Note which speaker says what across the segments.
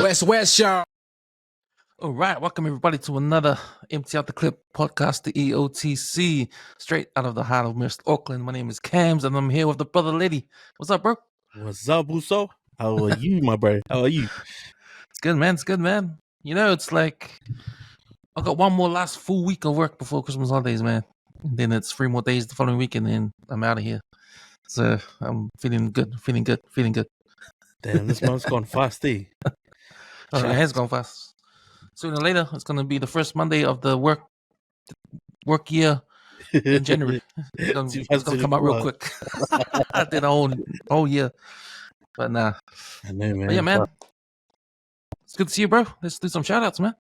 Speaker 1: WesWes show.
Speaker 2: All right, welcome everybody to another Empty Out the Clip podcast, the EOTC, straight out of the heart of West Auckland. My name is Camz, and I'm here with the brother Leti. What's up, bro?
Speaker 3: What's up, Buso? How are you, my bro? How are you?
Speaker 2: It's good, man. It's good, man. You know, it's like I got one more last full week of work before Christmas holidays, man. And then it's 3 more days the following week, and then I'm out of here. So I'm feeling good.
Speaker 3: Damn, this month's gone fast, eh?
Speaker 2: It has gone fast. Sooner or later, it's going to be the first Monday of the work year in January. It's going to come out real quick. I did a whole year. But nah.
Speaker 3: I know, man.
Speaker 2: But yeah, man. It's good to see you, bro. Let's do some shout-outs, man.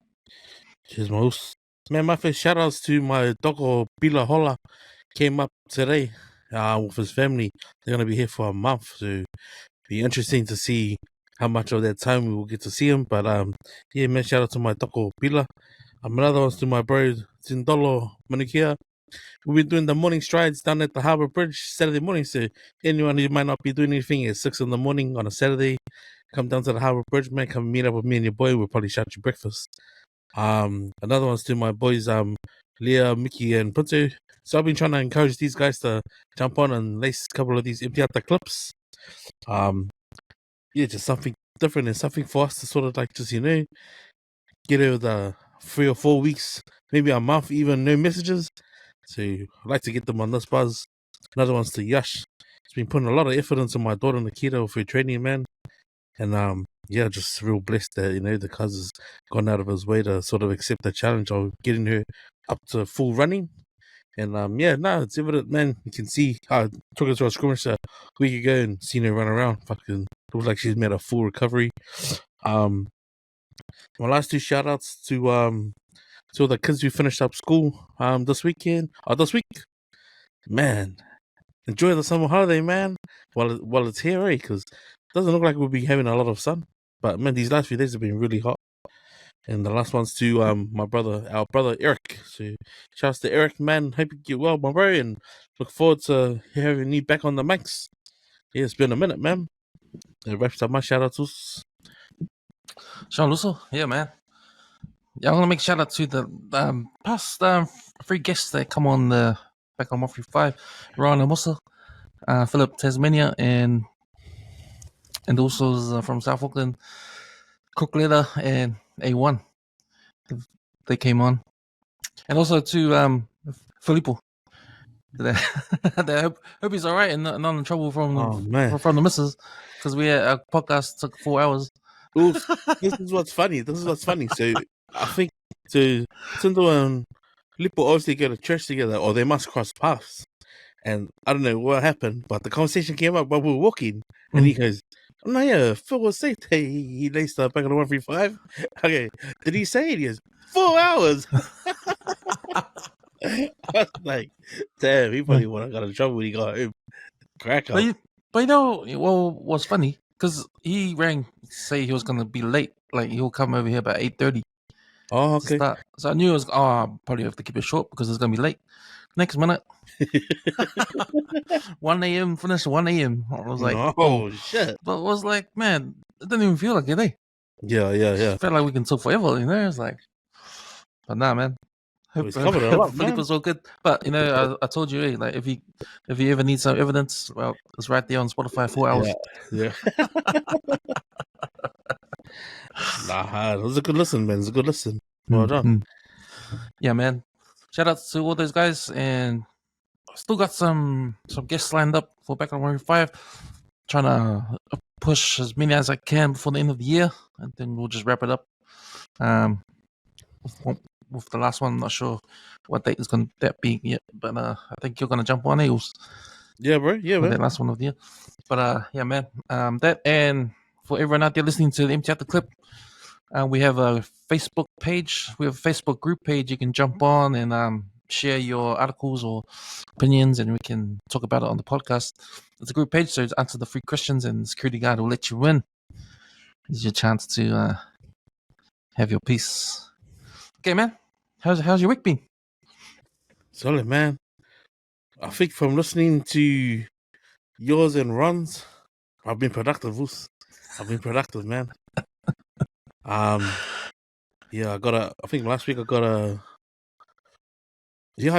Speaker 3: Cheers, most. Man, my first shout-outs to my doggo, Bila Hola, came up today with his family. They're going to be here for a month, so it'll be interesting to see how much of that time we will get to see him. But yeah, man, shout out to my doggo, Bila. Another one's to my bro, Tindolo Manikia. We've been doing the morning strides down at the Harbour Bridge Saturday morning, so anyone who might not be doing anything at 6 in the morning on a Saturday, come down to the Harbour Bridge, man. Come meet up with me and your boy. We'll probably shout you breakfast. Another one's to my boys, Leah, Mickey, and Punto. So I've been trying to encourage these guys to jump on and lace a couple of these Empty Out the Clips. Yeah, just something different and something for us to sort of like just, get over the 3 or 4 weeks, maybe a month, even no messages. So I'd like to get them on this buzz. Another one's to Yash. He's been putting a lot of effort into my daughter Nikita for training, man. And yeah, just real blessed that, the cuz has gone out of his way to sort of accept the challenge of getting her up to full running. And yeah, no, it's evident, man. You can see I took her to a skirmish a week ago and seen her run around. Fucking looks like she's made a full recovery. My last two shout outs to the kids who finished up school this week. Man, enjoy the summer holiday, man, while it's here, eh? Because it doesn't look like we'll be having a lot of sun. But man, these last few days have been really hot. And the last one's to our brother Eric. So shouts to Eric, man. Hope you get well, my bro, and look forward to having you back on the mics. Yeah, it's been a minute, man. It wraps up my shout outs.
Speaker 2: Sean Lusso, yeah, man. Yeah, I want to make a shout out to the past 3 guests that come on back on 135. Ron Amosa, Philip Tasmania, and also from South Auckland, Cook Leather and A1. They came on. And also to Filippo. I hope he's all right and not in trouble from the missus, because our podcast took 4 hours.
Speaker 3: Ooh, this is what's funny. So I think Tindo and Lippo obviously go to church together, or they must cross paths. And I don't know what happened, but the conversation came up while we were walking, and he goes, "Oh no, yeah, Phil was safe. He laced up back on the 135. Okay, did he say it? He goes, 4 hours." I was like, damn, he probably would have got in trouble when he got home. Crack up.
Speaker 2: But what's funny, because he rang, say he was going to be late. Like, he'll come over here about 8:30.
Speaker 3: Oh, okay.
Speaker 2: So I knew it was, probably have to keep it short because it's going to be late. Next minute, 1 a.m. finish 1 a.m. I was like,
Speaker 3: oh shit.
Speaker 2: But it was like, man, it didn't even feel like it, eh?
Speaker 3: Yeah.
Speaker 2: It felt like we can talk forever, It's like, but nah, man.
Speaker 3: He's covered a lot,
Speaker 2: Philip was all good. But, I told you, like, if you ever need some evidence, well, it's right there on Spotify, 4 hours.
Speaker 3: Yeah. Nah, it was a good listen, man. Well done.
Speaker 2: Yeah, man. Shout out to all those guys, and still got some guests lined up for Back on 105. Trying to push as many as I can before the end of the year, and then we'll just wrap it up. With the last one, I'm not sure what date is going to be yet, but I think you're going to jump on Eagles.
Speaker 3: Yeah, bro. Yeah, man.
Speaker 2: The last one of the year. But yeah, man. That, and for everyone out there listening to the Empty Out the Clip, we have a Facebook page. We have a Facebook group page. You can jump on and share your articles or opinions, and we can talk about it on the podcast. It's a group page, so answer the 3 questions, and the security guard will let you in. It's your chance to have your piece. Okay, man. How's your week been?
Speaker 3: Solid, man. I think from listening to yours and Ron's, I've been productive, man. Yeah, I think last week I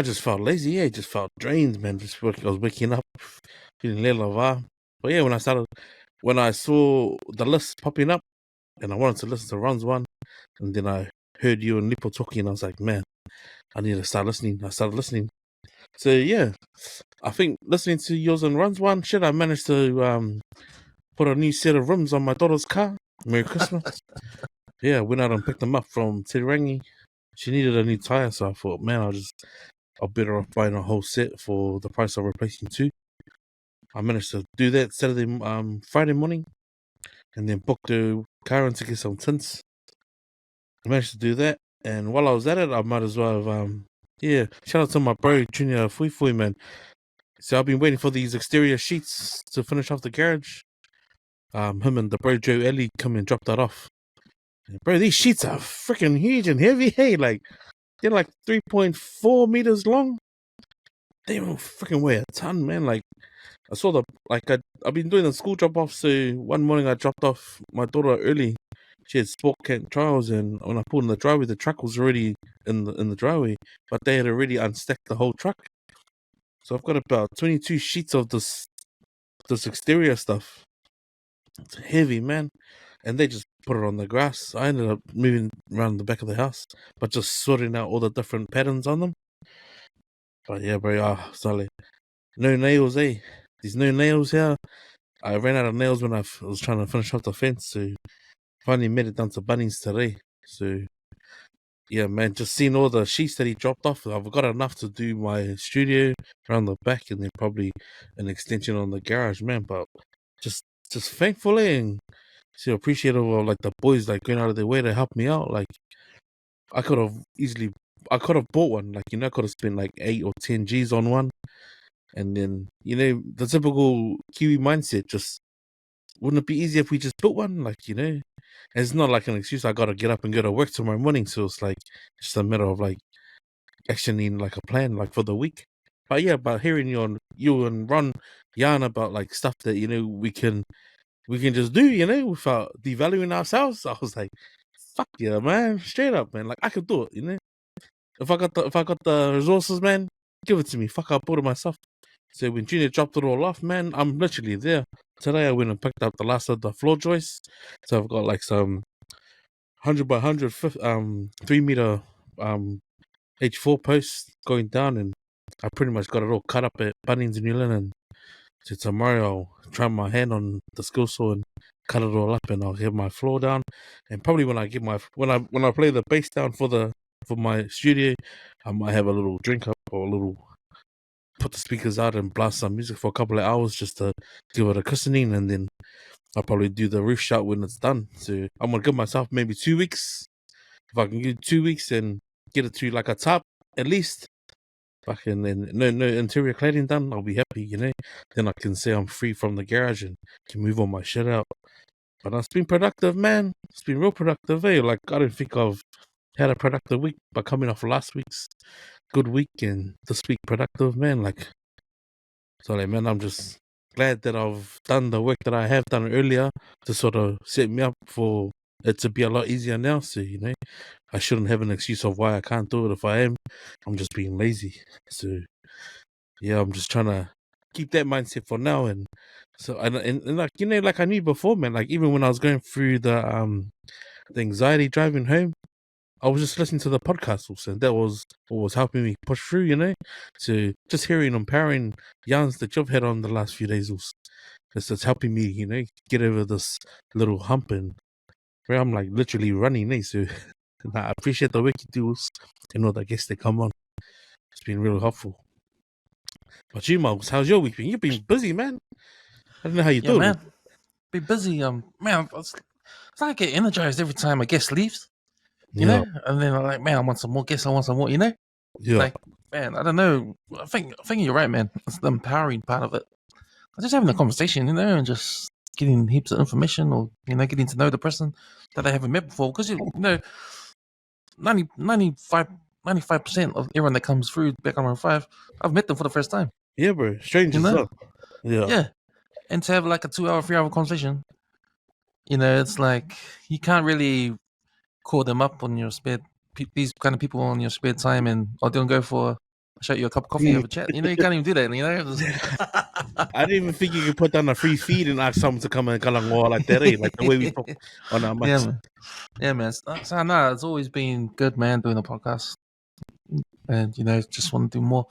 Speaker 3: just felt lazy. Yeah, I just felt drained, man. I was waking up feeling lava. But yeah, when I saw the list popping up, and I wanted to listen to Ron's one, and then I heard you and Lipo talking, and I was like, man, I need to start listening. I started listening. So yeah, I think listening to yours and Ron's one, shit, I managed to put a new set of rims on my daughter's car. Merry Christmas. Yeah, went out and picked them up from Te Rangi. She needed a new tire, so I thought, man, I'll better off buying a whole set for the price of replacing two. I managed to do that Friday morning, and then booked the car in to get some tints. I managed to do that, and while I was at it, I might as well have shout out to my bro Junior Fui man. So I've been waiting for these exterior sheets to finish off the garage. Him and the bro Joe Ellie come and drop that off. And bro, these sheets are freaking huge and heavy. Hey, like they're like 3.4 meters long. They don't freaking weigh a ton, man. Like I saw I've been doing the school drop off. So one morning I dropped off my daughter early. She had sport camp trials, and when I pulled in the driveway, the truck was already in the driveway, but they had already unstacked the whole truck. So I've got about 22 sheets of this exterior stuff. It's heavy, man. And they just put it on the grass. I ended up moving around the back of the house, but just sorting out all the different patterns on them. But yeah, bro, sorry. No nails, eh? There's no nails here. I ran out of nails when I was trying to finish off the fence, so finally made it down to Bunnings today. So yeah, man, just seeing all the sheets that he dropped off, I've got enough to do my studio around the back, and then probably an extension on the garage, man. But just thankfully and so appreciative of like the boys like going out of their way to help me out. Like I could have bought one, like I could have spent like 8 or 10 G's on one, and then the typical Kiwi mindset, just wouldn't it be easier if we just built one? Like and it's not like an excuse. I gotta get up and go to work tomorrow morning, so it's like just a matter of like actioning like a plan like for the week. But yeah, hearing you and Ron yarn about like stuff that we can just do, without devaluing ourselves. I was like, fuck yeah, man, straight up, man. Like I could do it. If I got the resources, man, give it to me. Fuck, I'll build it myself. So when Junior dropped it all off, man, I'm literally there. Today I went and picked up the last of the floor joists. So I've got like some 100 by 100 3 meter H4 posts going down, and I pretty much got it all cut up at Bunnings in New Zealand. So tomorrow I'll try my hand on the skill saw and cut it all up, and I'll get my floor down. And probably when I get when I play the bass down for my studio, I might have a little drink up or put the speakers out and blast some music for a couple of hours just to give it a cushioning, and then I'll probably do the roof shot when it's done. So I'm gonna give myself maybe 2 weeks. If I can get 2 weeks and get it to like a top at least, fucking and no interior cladding done, I'll be happy, Then I can say I'm free from the garage and can move all my shit out. But it's been productive, man. It's been real productive, eh? Like I don't think I've had a productive week, but coming off last week's good week and this week productive, man. Like, sorry, man. I'm just glad that I've done the work that I have done earlier to sort of set me up for it to be a lot easier now. So I shouldn't have an excuse of why I can't do it. If I am, I'm just being lazy. So yeah, I'm just trying to keep that mindset for now. And so and like like I knew before, man. Like even when I was going through the anxiety driving home, I was just listening to the podcast also, and that was what was helping me push through, So just hearing empowering yarns that you've had on the last few days also, it's helping me, get over this little hump, and where I'm like literally running, So I appreciate the work you do and all the guests that come on. It's been really helpful. But you, Mugs, how's your week been? You've been busy, man. I don't know how you do
Speaker 2: man.
Speaker 3: it.
Speaker 2: Be busy. Man, it's like I get energized every time a guest leaves. You
Speaker 3: Yeah.
Speaker 2: know, and then I'm like, man, I want some more guests. I want some more.
Speaker 3: Yeah.
Speaker 2: Like, man, I don't know. I think you're right, man. It's the empowering part of it. I'm just having a conversation, and just getting heaps of information, or getting to know the person that I haven't met before. Because 95% of everyone that comes through Background 5, I've met them for the first time.
Speaker 3: Yeah, bro. Strangers,
Speaker 2: Yeah. And to have like a 2-hour, 3-hour conversation, it's like you can't really call them up on your spare these kind of people on your spare time, and I'll go for shout you a cup of coffee, have a chat. You can't even do that.
Speaker 3: I didn't even think you could put down a free feed and ask someone to come and kalangoa like that, like the way we talk on our
Speaker 2: Yeah,
Speaker 3: mics.
Speaker 2: man. Yeah, man. So no, it's always been good, man, doing the podcast, and just want to do more.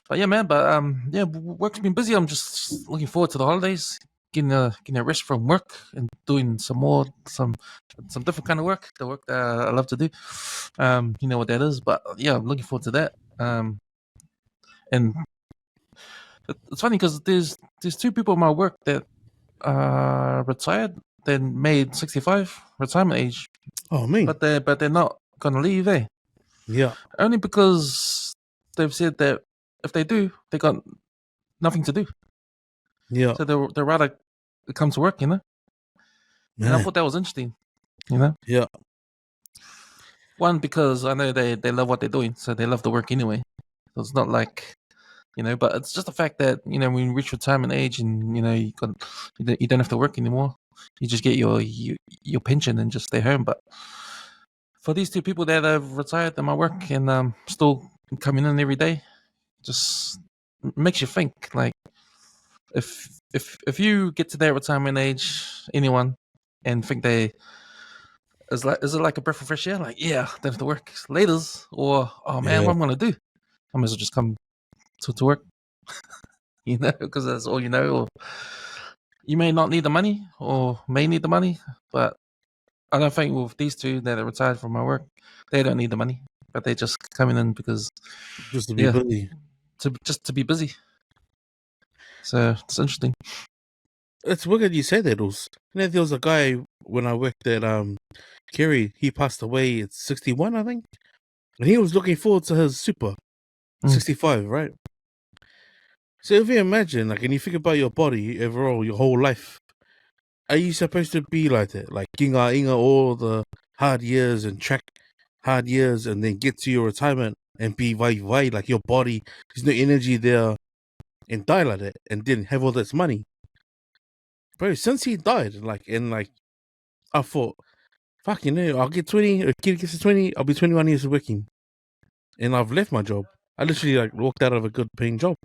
Speaker 2: But yeah, man. But yeah, work's been busy. I'm just looking forward to the holidays, getting a rest from work and doing some different kind of work. The work that I love to do. You know what that is. But yeah, I'm looking forward to that. And it's funny because there's two people in my work that retired, then made 65 retirement age.
Speaker 3: Oh, me.
Speaker 2: But they're not gonna leave, eh?
Speaker 3: Yeah.
Speaker 2: Only because they've said that if they do, they got nothing to do.
Speaker 3: Yeah.
Speaker 2: So they're rather come to work, And I thought that was interesting,
Speaker 3: Yeah.
Speaker 2: One, because I know they love what they're doing, so they love the work anyway. So it's not like, but it's just the fact that when you reach retirement age and you don't have to work anymore, you just get your pension and just stay home. But for these two people that have retired at my work and still coming in every day, just makes you think, like, if you get to their retirement age, anyone, and think is it like a breath of fresh air? Like, yeah, don't have to work laters, or oh man, what I'm gonna do? I might as well just come to work, because that's all you know. Or you may not need the money, or may need the money, but I don't think with these two that are retired from my work, they don't need the money, but they're just coming in because
Speaker 3: just to be busy.
Speaker 2: To be busy. So it's interesting.
Speaker 3: It's wicked you say that, Oz. There was a guy when I worked at Kerry, he passed away at 61, I think. And he was looking forward to his super 65, right? So if you imagine, like, and you think about your body overall, your whole life, are you supposed to be like that? Like, inga all the hard years and track hard years and then get to your retirement and be vai, like your body, there's no energy there, and die like that and didn't have all this money. Bro, since he died, I thought, fuck, I'll get 20, a kid gets to 20, I'll be 21 years working. And I've left my job. I literally walked out of a good paying job.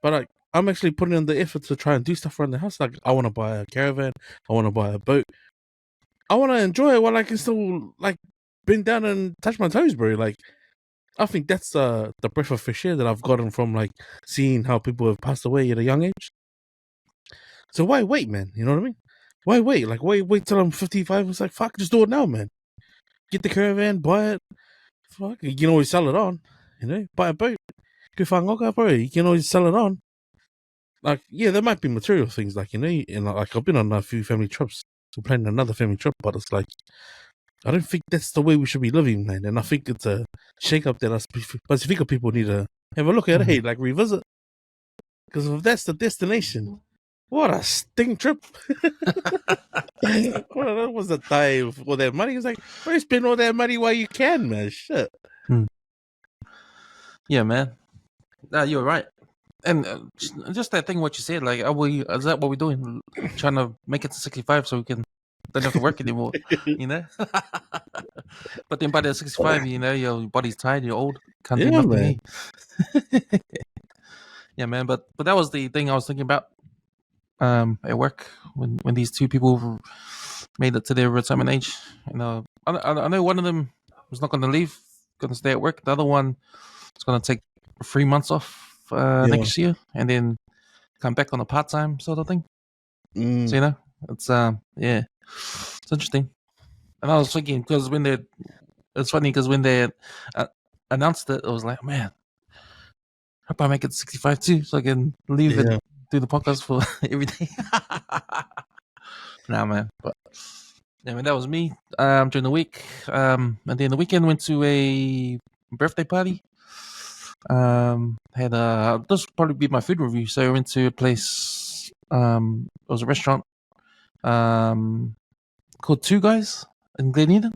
Speaker 3: But I'm actually putting in the effort to try and do stuff around the house. Like, I want to buy a caravan, I want to buy a boat. I want to enjoy it while I can still bend down and touch my toes, bro. Like, I think that's the breath of fresh air that I've gotten from seeing how people have passed away at a young age. So why wait, man? You know what I mean? Why wait? Wait till I'm 55. It's like, fuck, just do it now, man. Get the caravan, buy it. Fuck, you can always sell it on. Buy a boat. Kufangoka, bro. You can always sell it on. Yeah, there might be material things, and I've been on a few family trips. We're planning another family trip, but it's I don't think that's the way we should be living, man. And I think it's a shake-up that us Pacifica people need to have a look at, revisit. Because if that's the destination, what a stink trip. Well, that was a dive for that money. It's bro, spend all that money while you can, man. Shit.
Speaker 2: Yeah, man. You're right. And just that thing, what you said, is that what we're doing? Trying to make it to 65 so we don't have to work anymore, But then by the 65, your body's tired, you're old, can't do nothing. Man. Yeah, man. But that was the thing I was thinking about at work when these two people made it to their retirement age. I know one of them was not going to leave, going to stay at work. The other one is going to take 3 months off next year and then come back on a part-time sort of thing. So it's it's interesting. And I was thinking, because it's funny because when they announced it, I was like, man, hope I make it 65 too, so I can leave and do the podcast for every day. Nah, man. But yeah, man, that was me during the week. And then the weekend went to a birthday party. Had this will probably be my food review. So I went to a place. It was a restaurant. Called Two Guys in Glen.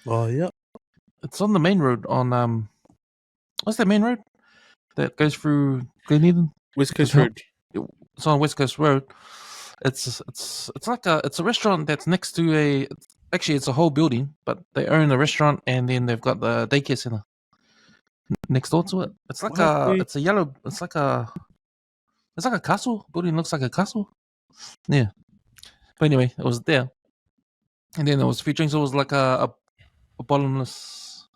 Speaker 3: Oh yeah.
Speaker 2: It's on the main road on what's that main road that goes through Glen?
Speaker 3: West Coast Road.
Speaker 2: It's on West Coast Road. It's like it's a restaurant that's next to actually it's a whole building, but they own a restaurant and then they've got the daycare center next door to it. It's like it's a yellow. It's like a castle. Building looks like a castle. Yeah. But anyway, it was there, and then there was free drinks. It was like a bottomless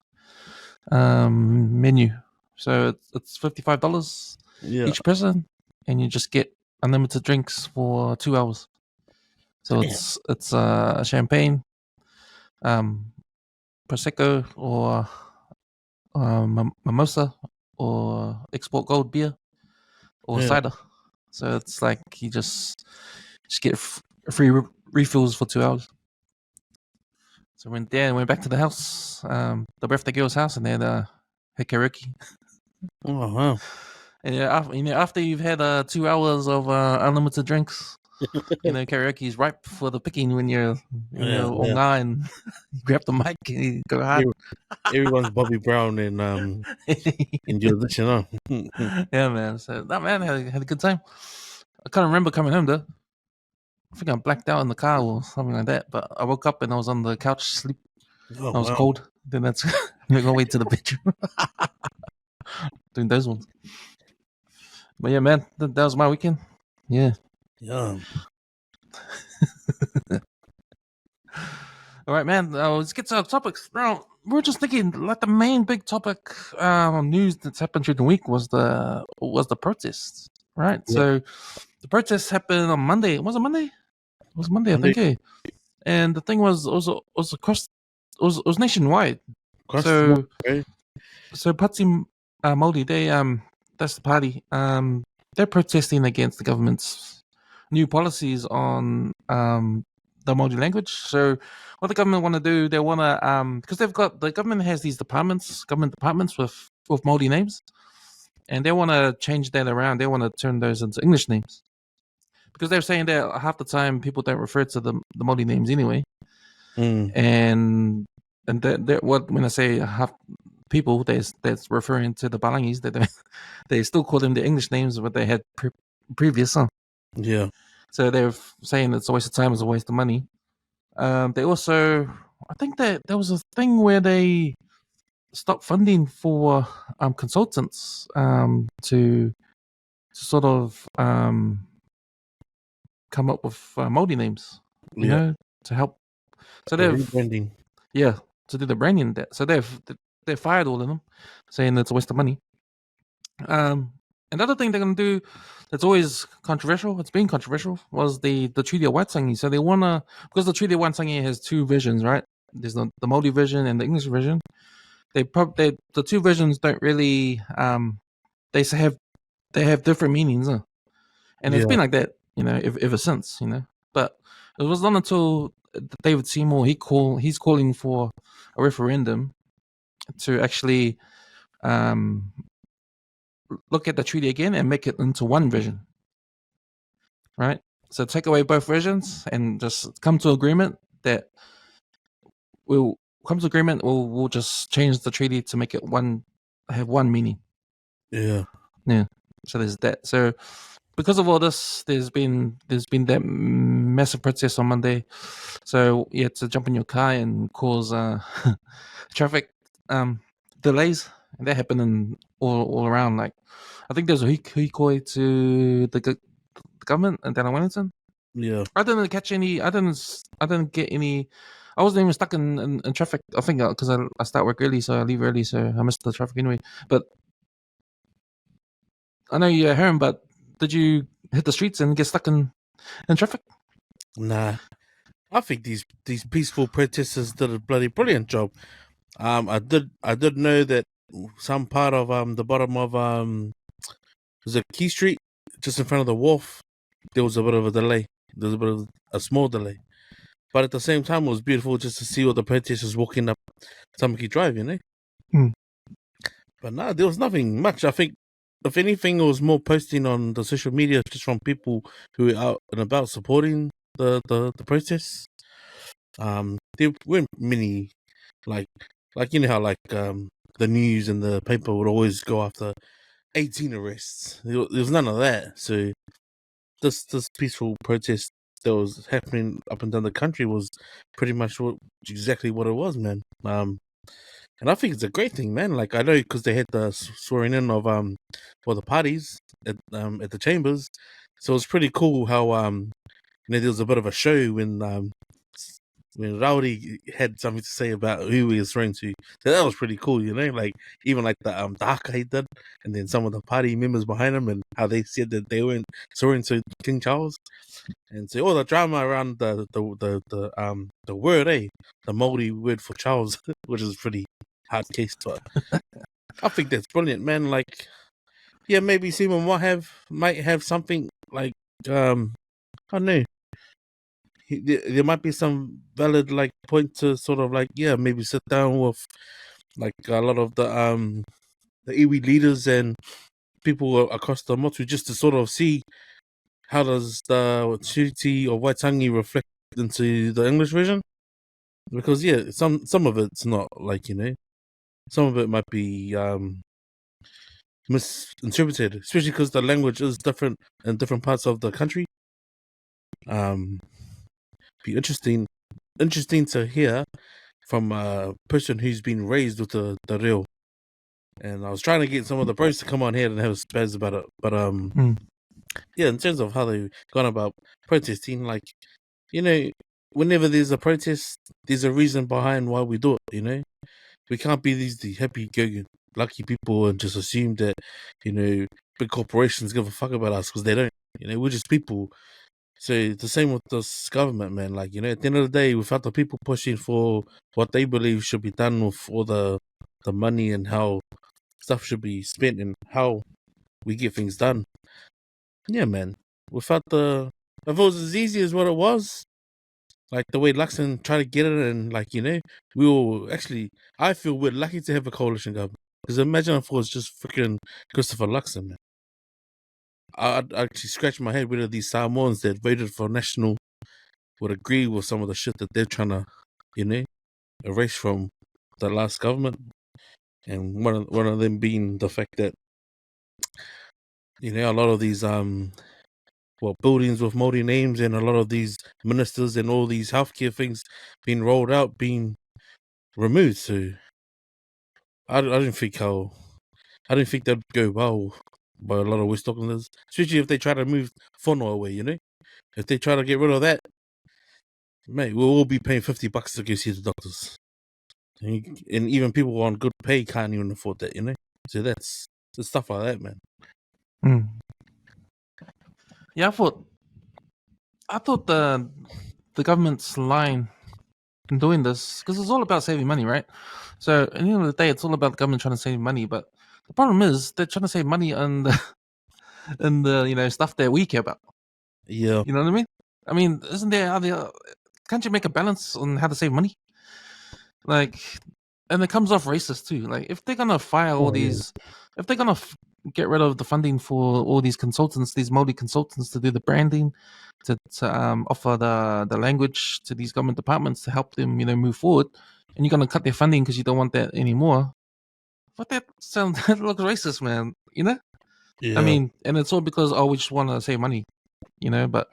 Speaker 2: menu. So it's $55 each person, and you just get unlimited drinks for 2 hours. So it's champagne, prosecco, or mimosa, or export gold beer, or cider. So it's like you just get free refills for 2 hours. So went there and went back to the house, the birthday girl's house, and then had karaoke.
Speaker 3: Oh wow!
Speaker 2: And after you've had 2 hours of unlimited drinks, karaoke is ripe for the picking when you're online. You grab the mic and you go hard.
Speaker 3: Everyone's Bobby Brown in jurisdiction,
Speaker 2: Yeah, man. So that man had a good time. I can't remember coming home though. I think I blacked out in the car or something like that. But I woke up and I was on the couch sleep.
Speaker 3: Oh,
Speaker 2: I was cold. Then that's I'm gonna wait to the bedroom. Doing those ones. But yeah, man, that was my weekend. Yeah.
Speaker 3: Yeah.
Speaker 2: All right, man. Let's get to our topics. Now, we're just thinking, like the main big topic news that's happened during the week was the protests, right? Yeah. So the protests happened on Monday. Was it Monday? It was Monday, I think. Yeah. And the thing was across. It was nationwide. So Pati Maori, that's the party. They're protesting against the government's new policies on the Maori language. So what the government want to do, they want to because the government has these government departments with Maori names, and they want to change that around. They want to turn those into English names because they're saying that half the time people don't refer to the Maori names anyway. And when I say half people, that's referring to the Balangis that they still call them the English names, but they had previous.
Speaker 3: Yeah.
Speaker 2: So they're saying it's a waste of time, it's a waste of money. They also, I think that there was a thing where they stopped funding for consultants to sort of come up with Maori names, you know, to help. So they've branding. Yeah, to do the branding. So they fired all of them, saying it's a waste of money. Another thing they're going to do that's always controversial, it's been controversial, was the Treaty of Waitangi. So they want to, because the Treaty of Waitangi has two versions, right? There's the Maori version and the English version. The two versions don't really, they have different meanings. And it's been like that, ever since, But it was not until David Seymour, he's calling for a referendum to actually look at the treaty again and make it into one version, right? So take away both versions and just come to agreement that we'll just change the treaty to make it have one meaning.
Speaker 3: Yeah.
Speaker 2: So there's that. So because of all this, there's been that massive protest on Monday. So you had to jump in your car and cause traffic delays, and that happened all around. Like, I think there's a hikoi to the government and down in Wellington.
Speaker 3: Yeah,
Speaker 2: I didn't catch any. I didn't get any. I wasn't even stuck in traffic. I think because I start work early, so I leave early, so I missed the traffic anyway. But I know you're home, but did you hit the streets and get stuck in traffic?
Speaker 3: Nah, I think these peaceful protesters did a bloody brilliant job. I did know that some part of the bottom of was it Key Street, just in front of the wharf, there was a bit of a delay. There was a bit of a small delay, but at the same time, it was beautiful just to see all the protesters walking up Tamaki Drive, But no, there was nothing much. I think, if anything, it was more posting on the social media just from people who were out and about supporting the protests. There weren't many, like how the news and the paper would always go after 18 arrests. There was none of that. So this peaceful protest that was happening up and down the country was pretty much exactly what it was, man. And I think it's a great thing, man. Like I know because they had the swearing in of the parties at the chambers, so it's pretty cool how there was a bit of a show when Rowdy had something to say about who he was swearing to. So that was pretty cool, like even like the haka he did, and then some of the party members behind him and how they said that they weren't swearing to King Charles. And so all the drama around the word, the Maori word for Charles, which is pretty hard case, but I think that's brilliant, man. Like, yeah, maybe Simon might have something like I don't know. There might be some valid like point to sort of like maybe sit down with like a lot of the iwi leaders and people across the motu just to sort of see how does the Treaty of Waitangi reflect into the English version, because some of it's not like some of it might be misinterpreted, especially because the language is different in different parts of the country. Be interesting to hear from a person who's been raised with the reo. And I was trying to get some of the bros to come on here and have a spaz about it, but in terms of how they've gone about protesting, like whenever there's a protest, there's a reason behind why we do it. We can't be the happy-go-lucky people and just assume that big corporations give a fuck about us, because they don't. We're just people. So the same with this government, man. Like, at the end of the day, without the people pushing for what they believe should be done with all the money and how stuff should be spent and how we get things done. Yeah, man. Without if it was as easy as what it was, like the way Luxon tried to get it, and like, we all actually, I feel we're lucky to have a coalition government. Because imagine if it was just freaking Christopher Luxon, man. I'd actually scratch my head whether these Samoans that voted for National would agree with some of the shit that they're trying to, erase from the last government. And one of them being the fact that, a lot of these buildings with Maori names and a lot of these ministers and all these healthcare things being rolled out, being removed. So I didn't think that'd go well by a lot of West Aucklanders, especially if they try to move whanau away, If they try to get rid of that, mate, we'll all be paying $50 to go see the doctors. And even people on good pay can't even afford that, So that's stuff like that, man.
Speaker 2: Yeah, I thought the government's line in doing this, because it's all about saving money, right? So at the end of the day, it's all about the government trying to save money. But the problem is they're trying to save money on the stuff that we care about.
Speaker 3: Yeah.
Speaker 2: You know what I mean? I mean, isn't there can't you make a balance on how to save money? Like, and it comes off racist too. Like, if they're gonna fire all these, if they're gonna get rid of the funding for all these consultants, these Maori consultants to do the branding, to offer the language to these government departments to help them, move forward, and you're gonna cut their funding because you don't want that anymore. But that looks racist, man.
Speaker 3: Yeah.
Speaker 2: I mean, and it's all because we just want to save money, But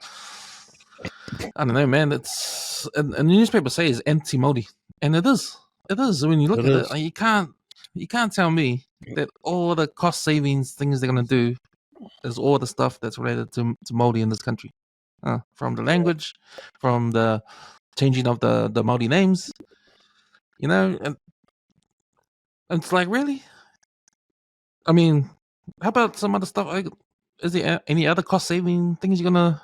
Speaker 2: I don't know, man. It's and the newspaper says anti Maori, and it is. It is when you look at it. Like, you can't tell me that all the cost savings things they're gonna do is all the stuff that's related to Maori in this country, from the language, from the changing of the Maori names, and it's like, really. I mean, how about some other stuff? Like, is there any other cost saving things you're gonna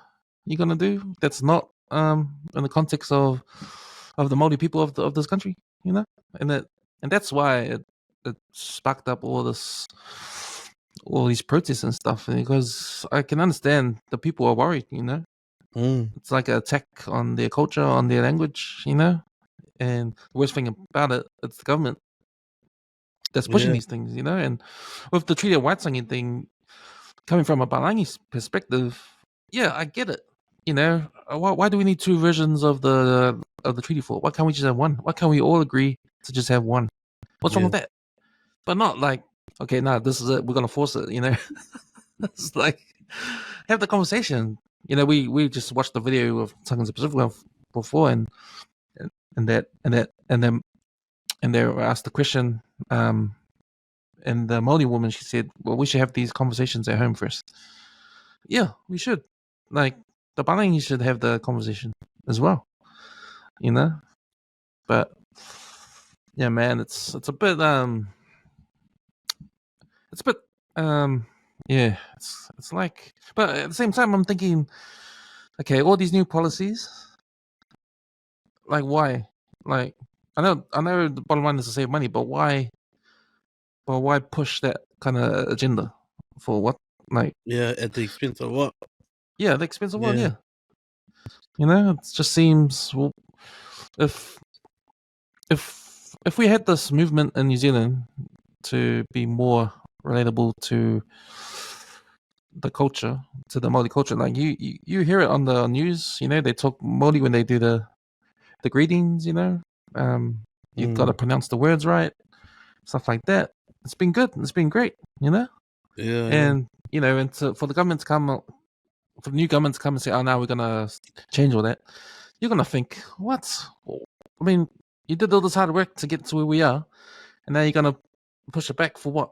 Speaker 2: do that's not in the context of the Maori people of this country? And that's why it sparked up all these protests and stuff, because I can understand the people are worried. It's like an attack on their culture, on their language. And the worst thing about it, it's the government that's pushing these things. And with the Treaty of Waitangi thing, coming from a Palangi perspective, I get it. Why do we need two versions of the treaty for? Why can't we just have one? Why can't we all agree to just have one? What's wrong with that? But not like, okay, this is it. We're gonna force it. It's like, have the conversation. we just watched the video of Tongues Pacific before, and they were asked the question, and the Maori woman, she said, "Well, we should have these conversations at home first." Yeah, we should. Like the Palangi should have the conversation as well, But yeah, man, it's a bit it's a bit yeah, it's like, but at the same time, I'm thinking, okay, all these new policies, like why? Like I know the bottom line is to save money, but why? But why push that kind of agenda for what? Like,
Speaker 3: Yeah, at the expense of what?
Speaker 2: yeah, the expensive one,
Speaker 3: Yeah.
Speaker 2: yeah. It just seems, well, if if we had this movement in New Zealand to be more relatable to the culture, to the Māori culture, like you hear it on the news, they talk Māori when they do the greetings, you've got to pronounce the words right, stuff like that. It's been good. It's been great,
Speaker 3: Yeah.
Speaker 2: and for the government to come, for the new government to come and say, "Oh, now we're gonna change all that," you're gonna think, "What? I mean, you did all this hard work to get to where we are, and now you're gonna push it back for what?"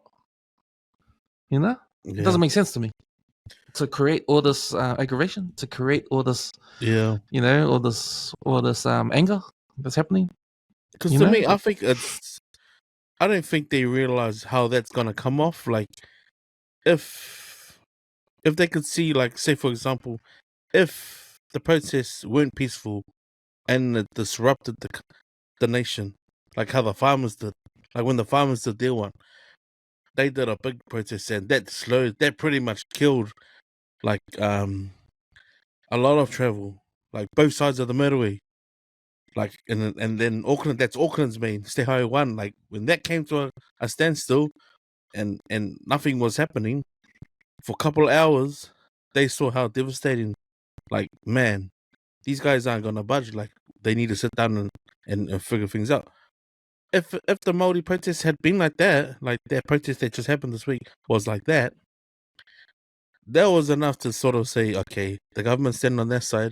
Speaker 2: It
Speaker 3: Yeah.
Speaker 2: doesn't make sense to me. To create all this aggravation, to create all this,
Speaker 3: Yeah.
Speaker 2: all this anger that's happening.
Speaker 3: Because to me, I think I don't think they realize how that's gonna come off. Like, if they could see, like, say for example, if the protests weren't peaceful and it disrupted the nation, like how the farmers did, like when the farmers did their one, they did a big protest and that pretty much killed, like, a lot of travel, like both sides of the motorway. Like, and then Auckland, that's Auckland's main Te Hai one. Like when that came to a standstill, and nothing was happening for a couple of hours, they saw how devastating. Like, man, these guys aren't gonna budge. Like, they need to sit down and figure things out. If the Māori protest had been like that protest that just happened this week was like that was enough to sort of say, okay, the government's standing on that side,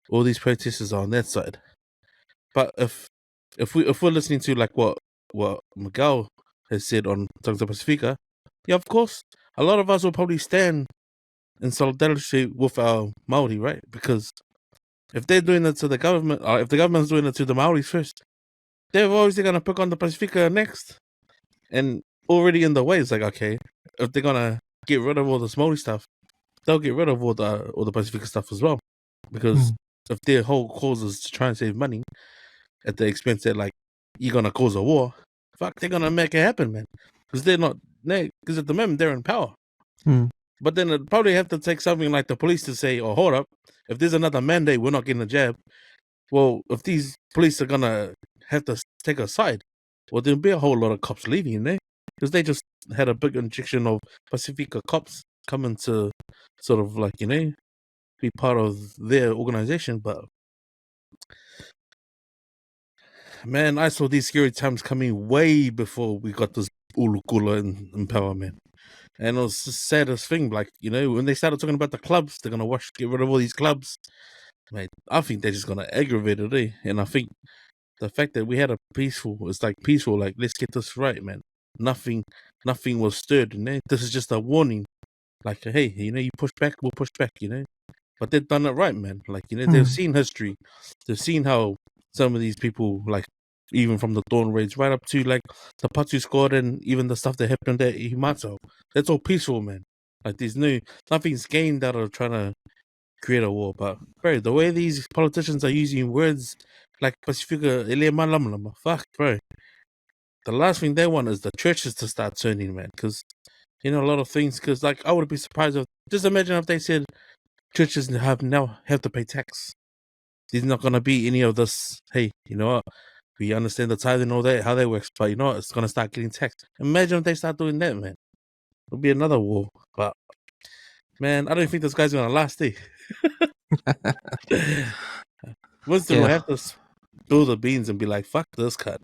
Speaker 3: all these protesters are on that side. But if we're listening to like what Miguel has said on Tongues Pacifica, yeah, of course, a lot of us will probably stand in solidarity with our Maori, right? Because if they're doing it to the government, or if the government's doing it to the Maoris first, they're obviously gonna pick on the Pacifica next. And already in the way, it's like, okay, if they're gonna get rid of all this Maori stuff, they'll get rid of all the Pacifica stuff as well. Because if their whole cause is to try and save money at the expense that, like, you're gonna cause a war, fuck, they're gonna make it happen, man. Because because at the moment they're in power. But then it'd probably have to take something like the police to say, "Oh, hold up, if there's another mandate, we're not getting a jab." Well, if these police are gonna have to take a side, well, there'll be a whole lot of cops leaving, because they just had a big injection of Pacifica cops coming to sort of, like, be part of their organization. But man, I saw these scary times coming way before we got this ulukula in power, man. And it was the saddest thing, like, when they started talking about the clubs, they're gonna get rid of all these clubs. Mate, I think they're just gonna aggravate it, eh? And I think the fact that we had peaceful, like, let's get this right, man. Nothing was stirred, This is just a warning. Like, hey, you push back, we'll push back, But they've done it right, man. Like, they've seen history. They've seen how some of these people, like, even from the Dawn raids right up to, like, the Patu squad and even the stuff that happened at Himato. That's all peaceful, man. Like, nothing's gained out of trying to create a war. But, bro, the way these politicians are using words like Pacifica, fuck, bro. The last thing they want is the churches to start turning, man. Because, a lot of things, because, like, I would be surprised just imagine if they said churches now have to pay tax. There's not going to be any of this, hey, you know what? We understand the tithe and all that, how that works, but it's going to start getting taxed. Imagine if they start doing that, man. It'll be another war. But, man, I don't think this guy's going to last, eh? Winston will have to spill the beans and be like, fuck this cut.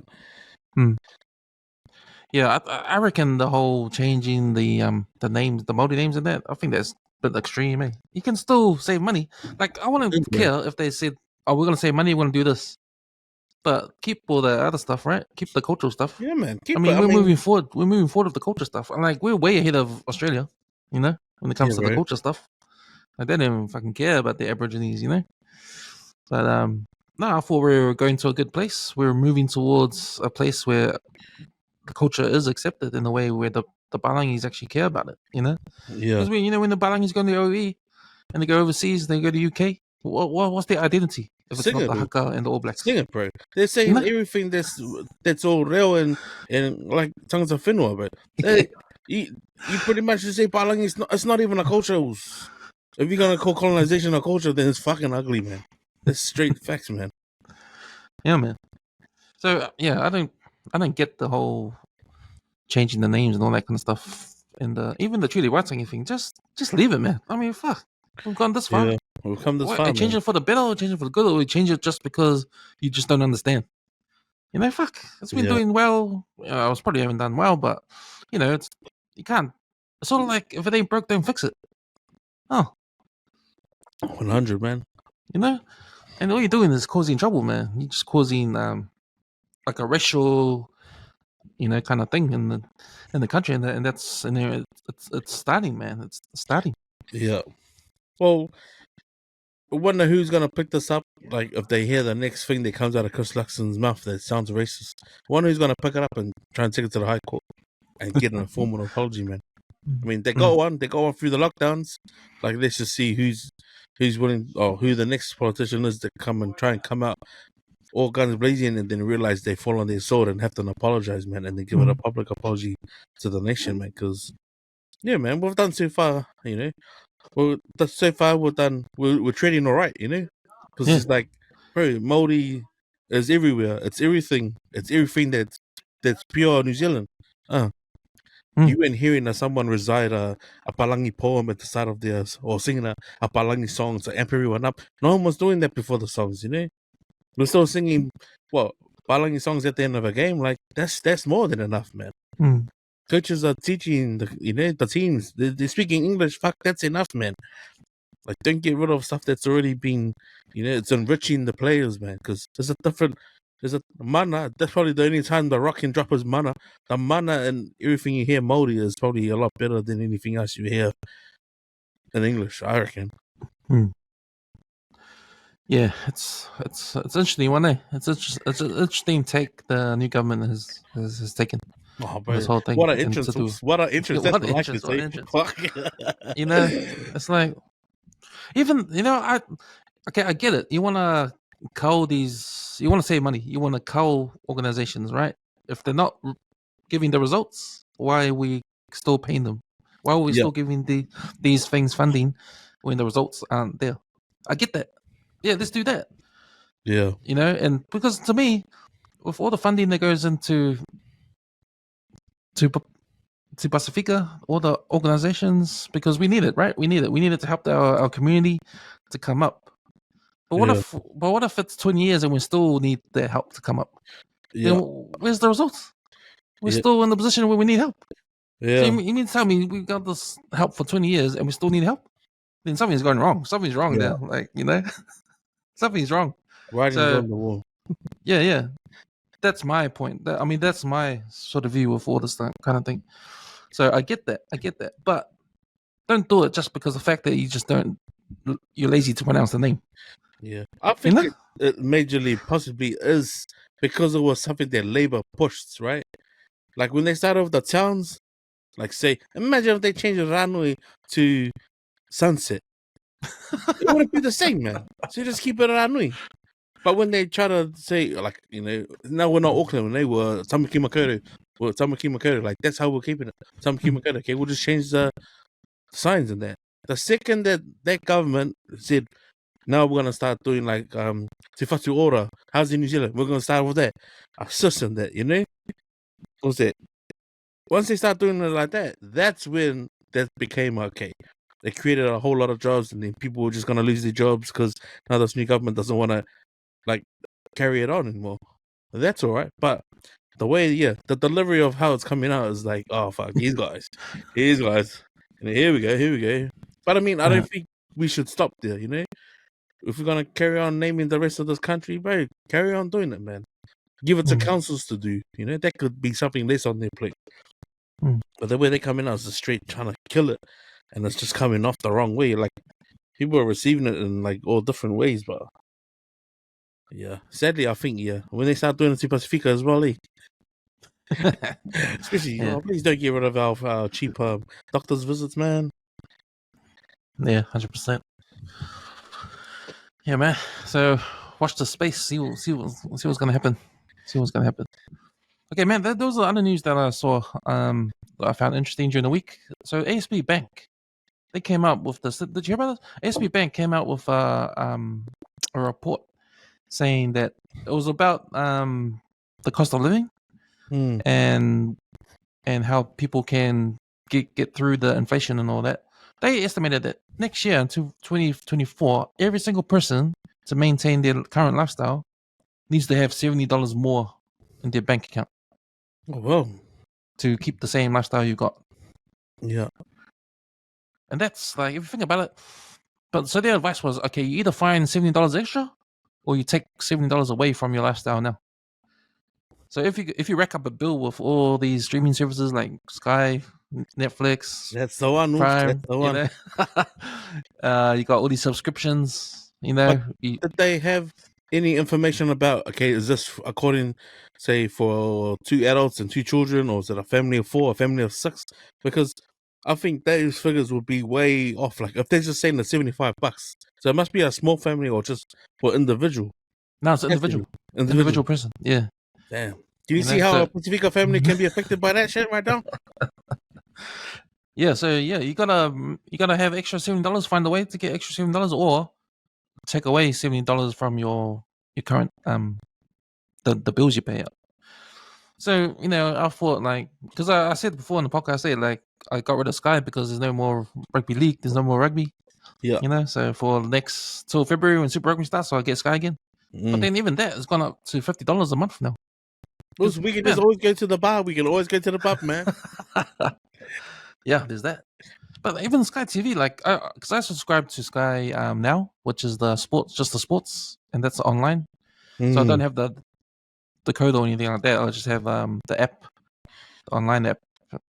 Speaker 2: Yeah, I reckon the whole changing the names, the Māori names and that, I think that's bit extreme. Eh? You can still save money. Like I wouldn't care if they said, "Oh, we're gonna save money. We're gonna do this," but keep all the other stuff, right? Keep the cultural stuff.
Speaker 3: Yeah, man.
Speaker 2: We're moving forward. We're moving forward with the culture stuff. And like we're way ahead of Australia, you know, when it comes to the
Speaker 3: right.
Speaker 2: culture stuff. Like they don't even fucking care about the Aborigines, you know. But no, I thought we were going to a good place. We were moving towards a place where the culture is accepted in a way where the Balangis actually care about it, you know.
Speaker 3: Yeah.
Speaker 2: Because when the Balangis go to the OE and they go overseas, they go to UK. What's their identity if it's not the Haka and the All Blacks?
Speaker 3: Sing it, bro. They're saying everything that's all real and like tongues of Finwa, but you pretty much just say Palangi. It's not even a culture. If you're gonna call colonization a culture, then it's fucking ugly, man. That's straight facts, man.
Speaker 2: Yeah, man. So yeah, I don't get the whole changing the names and all that kind of stuff. And even the Treaty of Waitangi thing, just leave it, man. I mean, fuck, we've gone this far.
Speaker 3: Yeah, we've come this far.
Speaker 2: Change it for the better, or change it for the good, or we change it just because you just don't understand. You know, fuck, it's been doing well. I was probably haven't done well, but you know, you can't. It's sort of like if it ain't broke, don't fix it. Oh,
Speaker 3: 100, man.
Speaker 2: You know, and all you're doing is causing trouble, man. You're just causing like a racial, you know, kind of thing in the country, and that's it's starting, man. It's starting.
Speaker 3: Yeah. Well, I wonder who's gonna pick this up. Like if they hear the next thing that comes out of Chris Luxon's mouth that sounds racist, I wonder who's gonna pick it up and try and take it to the High Court and get an formal apology, man. I mean, they got one through the lockdowns. Like, let's just see who's willing, or who the next politician is to come and try and come out all guns blazing and then realize they fall on their sword and have to apologize, man, and then give it a public apology to the nation, man. Because, yeah, man, we've done so far, you know. Well, so far we're trading all right, you know. Because it's like, bro, Maori is everywhere. It's everything. It's everything that's pure New Zealand. You ain't hearing someone recite a Palangi poem at the start of theirs or singing a Palangi song to amp everyone up. No one was doing that before the songs, you know. We're still singing Palangi songs at the end of a game. Like that's more than enough, man. Coaches are teaching the teams. They're speaking English. Fuck, that's enough, man. Like, don't get rid of stuff that's already been, it's enriching the players, man. Because there's a mana. That's probably the only time the rock can drop his mana. The mana and everything you hear Maori is probably a lot better than anything else you hear in English, I reckon.
Speaker 2: Yeah, it's interesting one, eh? It's an interesting take the new government has taken.
Speaker 3: Oh, bro.
Speaker 2: This whole thing.
Speaker 3: What an interest! What an interest! That's what I can say.
Speaker 2: You know, it's like even I get it. You want to cull these. You want to save money. You want to cull organizations, right? If they're not giving the results, why are we still paying them? Why are we still giving these things funding when the results aren't there? I get that. Yeah, let's do that.
Speaker 3: Yeah.
Speaker 2: And because to me, with all the funding that goes into Pacifica, all the organizations, because we need it, right? We need it to help our community to come up. But what if it's 20 years and we still need their help to come up?
Speaker 3: Yeah.
Speaker 2: Then where's the results? We're still in the position where we need help.
Speaker 3: Yeah.
Speaker 2: So you mean to tell me we got this help for 20 years and we still need help? Then something's going wrong. Something's wrong there. Like, something's wrong.
Speaker 3: Writing's on the wall.
Speaker 2: Yeah. That's my point. That's my sort of view of all this kind of thing. So I get that. But don't do it just because of the fact that you're lazy to pronounce the name.
Speaker 3: Yeah. I think it majorly possibly is because it was something that Labour pushed, right? Like when they started off the towns, like say, imagine if they changed Ranui to Sunset. It wouldn't be the same, man. So you just keep it Ranui. But when they try to say, like, now we're not Auckland, when they were Tamaki Makaurau, like, that's how we're keeping it. Tamaki Makaurau, okay, we'll just change the signs in there. The second that government said, now we're going to start doing, like, Te Whatu Ora, how's in New Zealand? We're going to start with that. A system that, What's that? Once they start doing it like that, that's when that became okay. They created a whole lot of jobs, and then people were just going to lose their jobs because now this new government doesn't want to, like, carry it on anymore. That's all right. But the way, the delivery of how it's coming out is like, oh, fuck, these guys. And here we go. But I mean, I don't think we should stop there. You know, if we're gonna carry on naming the rest of this country, bro, carry on doing it, man. Give it to councils to do. You know, that could be something less on their plate. But the way they come in as the straight trying to kill it, and it's just coming off the wrong way. Like people are receiving it in like all different ways, but yeah, sadly, I think when they start doing it to Pacifica as well, especially please don't get rid of our cheap doctors' visits, man.
Speaker 2: Yeah, 100%. Yeah, man. So watch the space. See what's gonna happen. See what's gonna happen. Okay, man. Those are the other news that I saw. That I found interesting during the week. So ASB Bank, they came out with this. Did you hear about this? ASB Bank came out with a report saying that it was about the cost of living and how people can get through the inflation and all that. They estimated that next year until 2024, every single person to maintain their current lifestyle needs to have $70 more in their bank account.
Speaker 3: Oh, well,
Speaker 2: to keep the same lifestyle you got.
Speaker 3: Yeah.
Speaker 2: And that's like, if you think about it, but so their advice was, okay, you either find $70 extra or you take $70 away from your lifestyle now. So if you rack up a bill with all these streaming services like Sky, Netflix,
Speaker 3: that's the one.
Speaker 2: Prime,
Speaker 3: That's the one.
Speaker 2: You got all these subscriptions,
Speaker 3: Did they have any information about, okay, is this according, say, for 2 adults and 2 children, or is it a family of 4, a family of 6? Because I think those figures would be way off. Like if they're just saying the $75, so it must be a small family or just for individual.
Speaker 2: No, it's individual person. Yeah.
Speaker 3: Damn. Do you see how a Pacifica family can be affected by that shit right now?
Speaker 2: Yeah. So you gotta have extra $70. Find a way to get extra $70, or take away $70 from your current the bills you pay out. So I thought, like, because I said before in the podcast, I said, like, I got rid of Sky because there's no more rugby league, there's no more rugby.
Speaker 3: Yeah.
Speaker 2: So for next till February when Super Rugby starts, so I get Sky again. But then even that has gone up to $50 a month now.
Speaker 3: Because we can just always go to the bar. We can always go to the pub, man.
Speaker 2: Yeah, there's that. But even Sky TV, like, because I subscribe to Sky now, which is the sports, and that's online. So I don't have the code or anything like that. I just have the app, the online app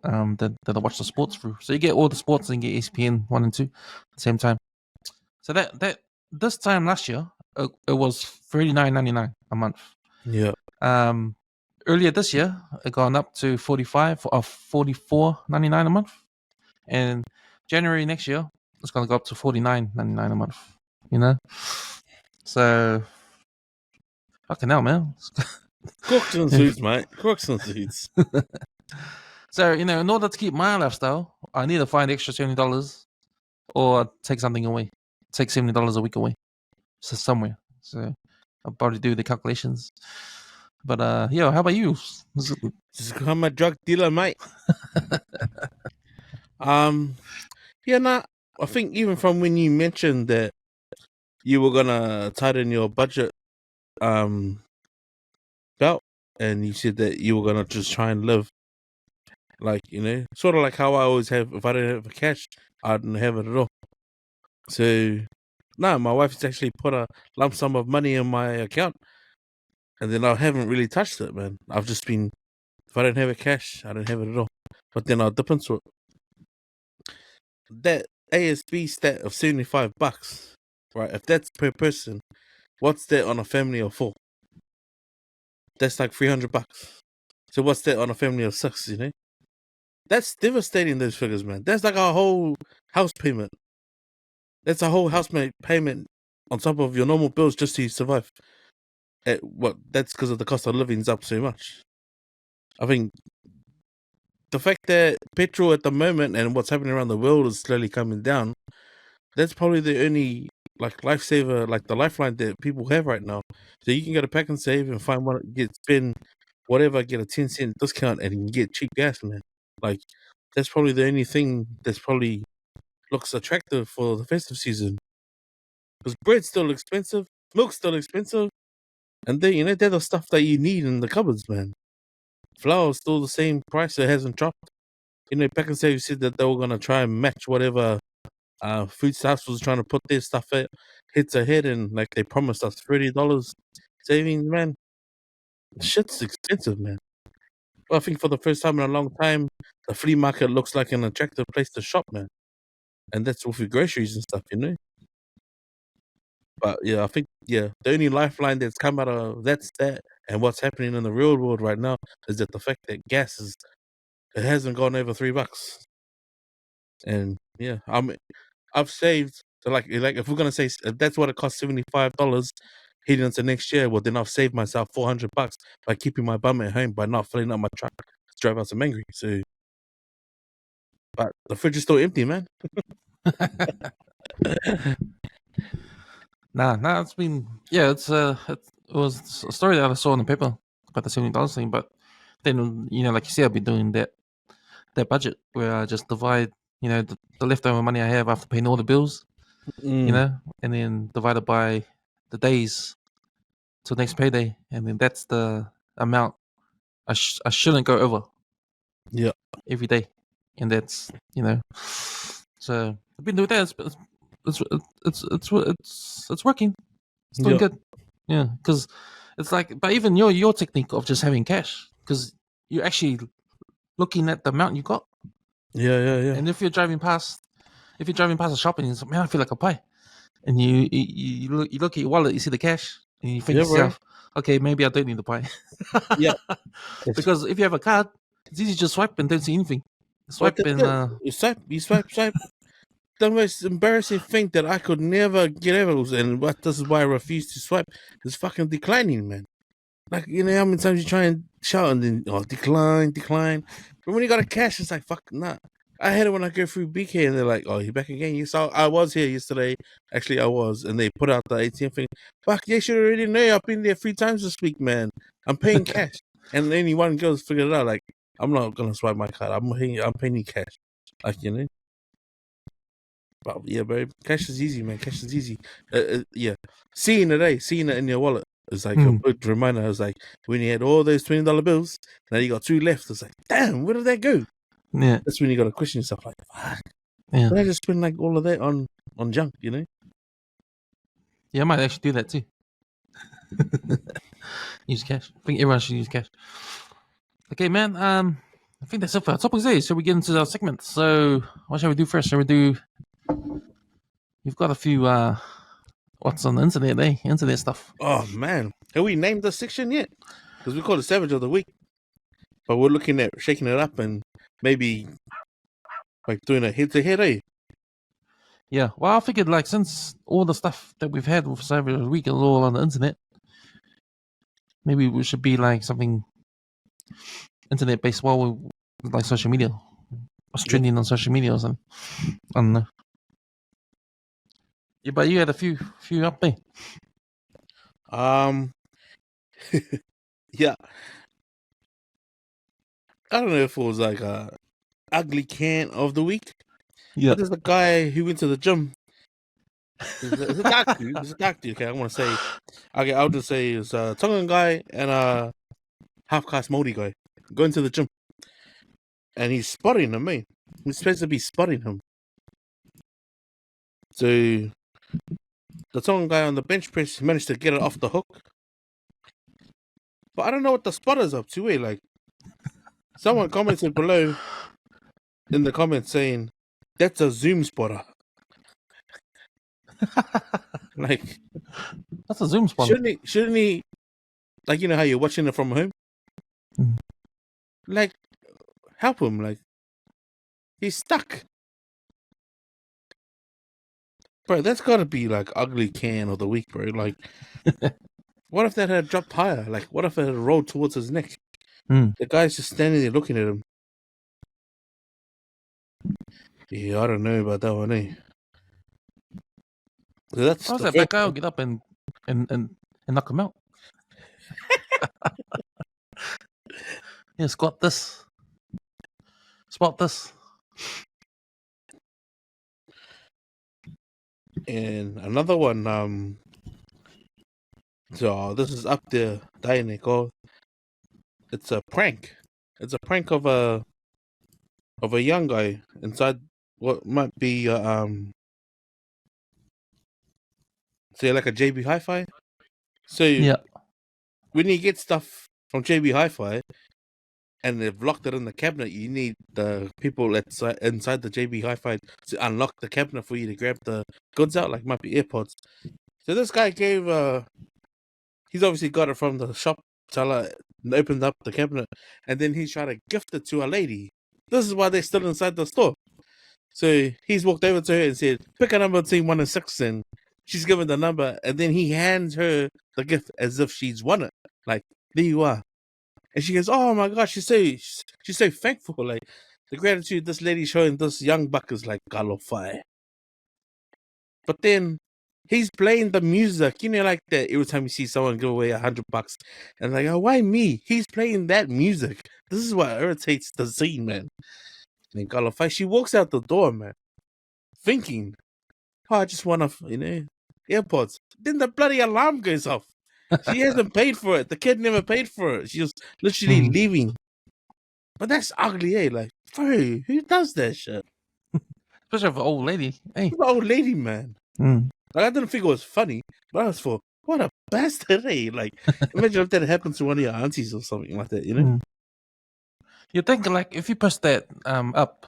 Speaker 2: that I watch the sports through. So you get all the sports and get ESPN 1 and 2 at the same time. So that this time last year it was $39.99 a month.
Speaker 3: Yeah.
Speaker 2: Earlier this year it gone up to $44.99 a month, and January next year it's gonna go up to $49.99 a month. So fucking hell, man.
Speaker 3: Crooks and suits, mate. Crooks and suits.
Speaker 2: So, in order to keep my lifestyle, I need to find extra $70 or take something away. Take $70 a week away. So somewhere. So I'll probably do the calculations. But how about you?
Speaker 3: Just become a drug dealer, mate. I think even from when you mentioned that you were gonna tighten your budget belt, and you said that you were gonna just try and live like, sort of like how I always have. If I don't have the cash, I don't have it at all. So no, my wife's actually put a lump sum of money in my account, and then I haven't really touched it, man. I've just been, if I don't have a cash, I don't have it at all. But then I'll dip into it. That ASB stat of $75, right? If that's per person, what's that on a family of 4? That's like $300. So what's that on a family of 6? That's devastating. Those figures, man. That's like a whole house payment. That's a whole house payment on top of your normal bills just to survive. That's because of the cost of living's up so much. I think the fact that petrol at the moment and what's happening around the world is slowly coming down, that's probably the only like lifesaver, like the lifeline that people have right now. So you can go to Pack and Save and find one, spend whatever, get a 10-cent discount, and you can get cheap gas, man. Like that's probably the only thing that's probably looks attractive for the festive season. Because bread's still expensive, milk's still expensive, and then they're the stuff that you need in the cupboards, man. Flour's still the same price; it hasn't dropped. Pack and Save said that they were gonna try and match whatever Food Stamps was trying to put their stuff hits ahead, and like they promised us $30 savings, man. Shit's expensive, man. Well, I think for the first time in a long time, the flea market looks like an attractive place to shop, man. And that's with your groceries and stuff, you know. But yeah, I think the only lifeline that's come out of that, and what's happening in the real world right now is that the fact that gas hasn't gone over $3. And yeah, I've saved. So like if we're gonna say if that's what it costs, $75 heading into next year, well then I've saved myself $400 by keeping my bum at home, by not filling up my truck to drive out to Mangry. So, but the fridge is still empty, man.
Speaker 2: Nah, it's been it was a story that I saw in the paper about the $70 thing, but then like you said, I've been doing that budget where I just divide the leftover money I have after paying all the bills, and then divide it by the days till next payday, and then that's the amount I shouldn't go over.
Speaker 3: Yeah,
Speaker 2: every day, and that's so I've been doing that. It's working. It's doing good. Yeah, because it's like, but even your technique of just having cash, because you're actually looking at the amount you got.
Speaker 3: Yeah.
Speaker 2: And if you're driving past a shop and you're like, man, I feel like a pie, and you look at your wallet, you see the cash, and you think to yourself, okay, maybe I don't need the pie.
Speaker 3: Yeah,
Speaker 2: because if you have a card, it's easy to just swipe and don't see anything. Swipe and
Speaker 3: you swipe. The most embarrassing thing that I could never get over, and this is why I refuse to swipe, is fucking declining, man. Like, how many times you try and shout and then decline. But when you got a cash, it's like, fuck, nah. I had it when I go through BK and they're like, oh, you're back again. You saw I was here yesterday. Actually, I was, and they put out the ATM thing. Fuck, you should already know. I've been there 3 times this week, man. I'm paying cash, and only one girl's figured it out. Like, I'm not gonna swipe my card. I'm paying you cash, like But yeah, babe, cash is easy, man. Cash is easy. Yeah, seeing it in your wallet is like a good reminder. I was like, when you had all those $20 bills, now you got 2 left. It's like, damn, where did that go?
Speaker 2: Yeah,
Speaker 3: that's when you got to question yourself, like, fuck,
Speaker 2: yeah.
Speaker 3: did I just spend like all of that on junk?
Speaker 2: Yeah, I might actually do that too. Use cash. I think everyone should use cash. Okay, man. I think that's it for our topics today. So we get into our segment. So what shall we do first? Shall we do? You've got a few what's on the internet, internet stuff.
Speaker 3: Oh man, have we named the section yet? Because we call it Savage of the Week, but we're looking at shaking it up and maybe like doing a head to head,
Speaker 2: Yeah, well, I figured like since all the stuff that we've had with Savage of the Week is all on the internet, maybe we should be like something internet based, like social media. What's trending on social media or something? I don't know. Yeah, but you had a few up there.
Speaker 3: Yeah. I don't know if it was like a ugly can of the week.
Speaker 2: Yeah.
Speaker 3: But there's a guy who went to the gym. It's a dark dude. It's a dark dude. Okay, I want to say. Okay, I'll just say it's a Tongan guy and a half-caste Māori guy going to the gym, and he's spotting him. Man, he's supposed to be spotting him. So the Tongan guy on the bench press managed to get it off the hook, but I don't know what the spotter's up to. Like, someone commented below in the comments saying, "That's a Zoom spotter." Like,
Speaker 2: that's a Zoom spotter.
Speaker 3: Shouldn't he? Like, how you're watching it from home. Like, help him. Like, he's stuck. Bro, that's gotta be like ugly can of the week, bro. Like, what if that had dropped higher? Like, what if it had rolled towards his neck? The guy's just standing there looking at him. Yeah, I don't know about that one, eh? So that's
Speaker 2: that guy will get up and knock him out. Yeah, spot this.
Speaker 3: And another one, so this is up there, Daineko. It's a prank. It's a prank of a young guy inside what might be So like a JB Hi-Fi. So
Speaker 2: Yeah.
Speaker 3: when you get stuff from JB Hi-Fi and they've locked it in the cabinet, you need the people inside the JB Hi-Fi to unlock the cabinet for you to grab the goods out, like might be AirPods. So this guy gave he's obviously got it from the shop seller and opened up the cabinet, and then he's trying to gift it to a lady. This is why they're still inside the store. So he's walked over to her and said, pick a number between 1 and 6, and she's given the number, and then he hands her the gift as if she's won it. Like, there you are. And she goes, oh my gosh, she's so thankful. Like, the gratitude this lady's showing this young buck is like galofai. But then he's playing the music, like that. Every time you see someone give away $100, and like, oh, why me? He's playing that music. This is what irritates the scene, man. And galofai, she walks out the door, man, thinking, oh, I just want AirPods. Then the bloody alarm goes off. She hasn't paid for it. The kid never paid for it. She was literally leaving. But that's ugly, eh? Like, bro, who does that shit?
Speaker 2: Especially for an old lady. Hey.
Speaker 3: An old lady, man.
Speaker 2: Mm.
Speaker 3: Like, I didn't think it was funny, but I was for, what a bastard, eh? Like, imagine if that happened to one of your aunties or something like that,
Speaker 2: Mm. You think, like, if you push that up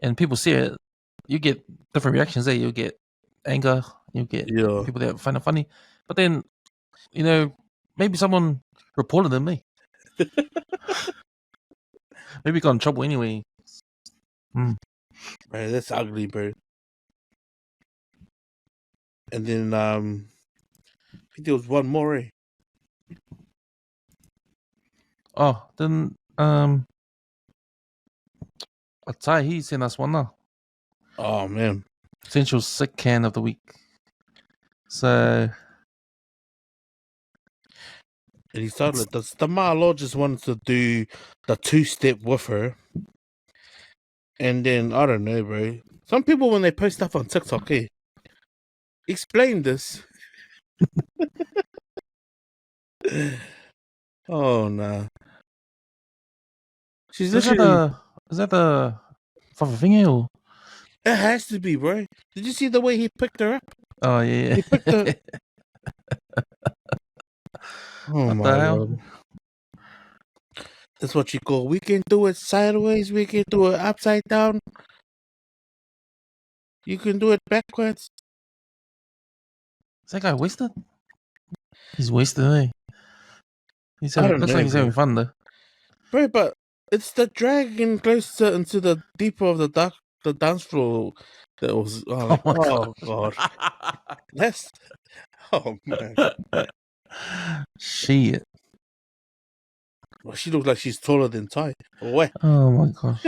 Speaker 2: and people see it, you get different reactions there. You get anger, you get people that find it funny. But then, maybe someone reported them, me. Maybe got in trouble anyway.
Speaker 3: Bro, that's ugly, bro. And then I think there was one more, eh?
Speaker 2: Oh, then Atai, he sent us one now.
Speaker 3: Oh man.
Speaker 2: Essential sick can of the week. So,
Speaker 3: and he started the Malo just wanted to do the 2-step with her. And then I don't know, bro. Some people when they post stuff on TikTok, explain this. Oh no. She's literally.
Speaker 2: Is that the Fafafinge or?
Speaker 3: It has to be, bro. Did you see the way he picked her up?
Speaker 2: Oh yeah.
Speaker 3: He picked her. Oh
Speaker 2: what
Speaker 3: my
Speaker 2: the hell?
Speaker 3: God. That's what you call. We can do it sideways. We can do it upside down. You can do it backwards.
Speaker 2: Is that guy wasted? He's wasted, eh? Looks like he's having fun though.
Speaker 3: Bro, but it's the dragging closer into the deeper of the dance floor that was. Oh God. That's. Oh man.
Speaker 2: Shit.
Speaker 3: Well, she looks like she's taller than Ty. What?
Speaker 2: Oh my gosh.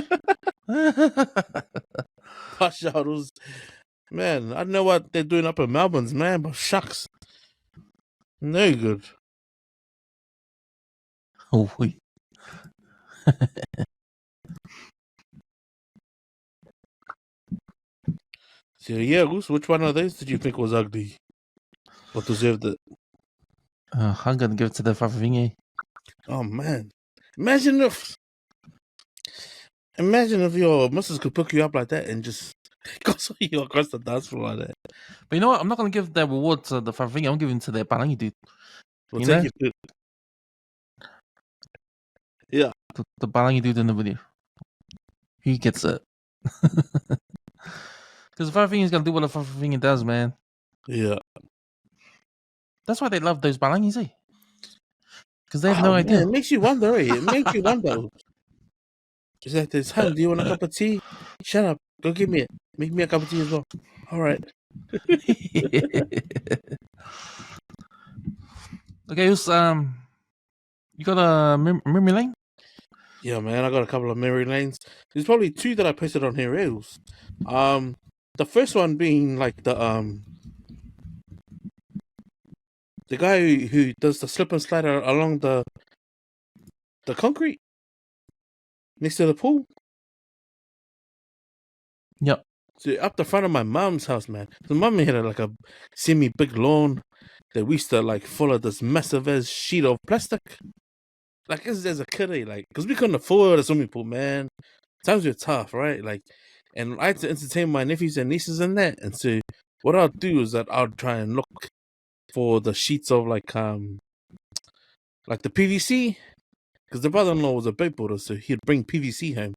Speaker 3: Gosh, those. Man, I don't know what they're doing up in Melbourne's, man, but shucks. No good.
Speaker 2: Oh, wait.
Speaker 3: So, yeah, Goose, which one of those did you think was ugly? Or deserved it?
Speaker 2: I'm going to give it to the Fafafinge.
Speaker 3: Oh, man. Imagine if your missus could pick you up like that and just go you across the dance floor like that.
Speaker 2: But you know what? I'm not going to give that reward to the Fafafinge. I'm giving it to the Parangi dude.
Speaker 3: We'll take it. Yeah.
Speaker 2: The Parangi dude in the video. He gets it. Because the Fafafinge is going to do what the Fafafinge does, man.
Speaker 3: Yeah.
Speaker 2: That's why they love those Palangis, eh? Because they have no idea.
Speaker 3: Man, it makes you wonder, eh? It makes you wonder. Just like this, hun, do you want a cup of tea? Shut up. Go give me it. Make me a cup of tea as well. All right.
Speaker 2: Okay, you got a memory lane?
Speaker 3: Yeah, man, I got a couple of memory lanes. There's probably 2 that I posted on here. The first one being like the guy who does the slip and slide along the concrete next to the pool.
Speaker 2: Yep.
Speaker 3: So up the front of my mom's house, man. The mom had like a semi-big lawn that we used to like full of this massive ass sheet of plastic. Like as a kid, like because we couldn't afford a swimming pool, man. Times were tough, right? Like, and I had to entertain my nephews and nieces in that. And so what I'll do is that I'll try and look for the sheets of like the PVC, because the brother-in-law was a boat builder, so he'd bring PVC home,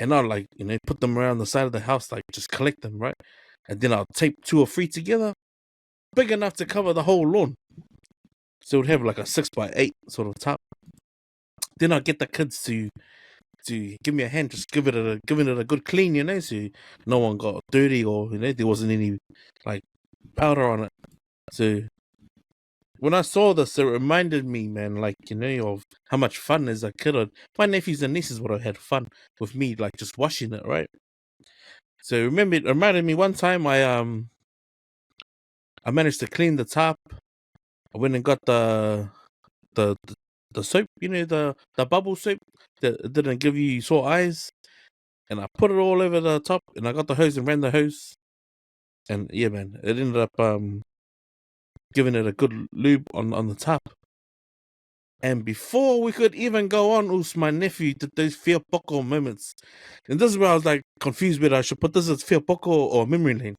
Speaker 3: and I'd like put them around the side of the house, like just collect them, right? And then I'll tape 2 or 3 together, big enough to cover the whole lawn. So it would have like a 6x8 sort of top. Then I'll get the kids to give me a hand, just giving it a good clean, so no one got dirty or there wasn't any like powder on it. So when I saw this, it reminded me, man, like of how much fun as a kid. My nephews and nieces would have had fun with me, like just washing it, right? So remember, it reminded me one time I managed to clean the top. I went and got the soap, the bubble soap that didn't give you sore eyes, and I put it all over the top, and I got the hose and ran the hose, and yeah, man, it ended up giving it a good lube on the top. And before we could even go on, my nephew did those fear poko moments, and this is where I was like confused whether I should put this as fear poko or memory lane,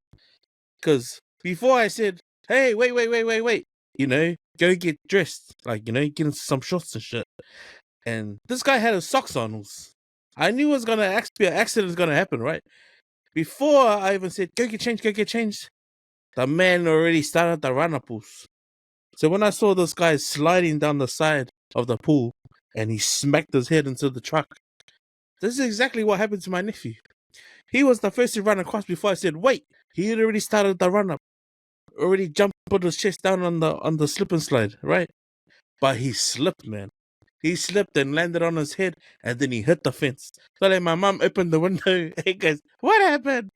Speaker 3: because before I said, "Hey, wait, go get dressed, like get into some shorts and shit," and this guy had his socks on. I knew it was gonna be an accident was gonna happen, right? Before I even said, go get changed, the man already started the run-up. So when I saw this guy sliding down the side of the pool and he smacked his head into the truck, this is exactly what happened to my nephew. He was the first to run across before I said, wait. He had already started the run-up, already jumped, put his chest down on the slip and slide, right? But he slipped, man. He slipped and landed on his head, and then he hit the fence. So like my mom opened the window and goes, what happened?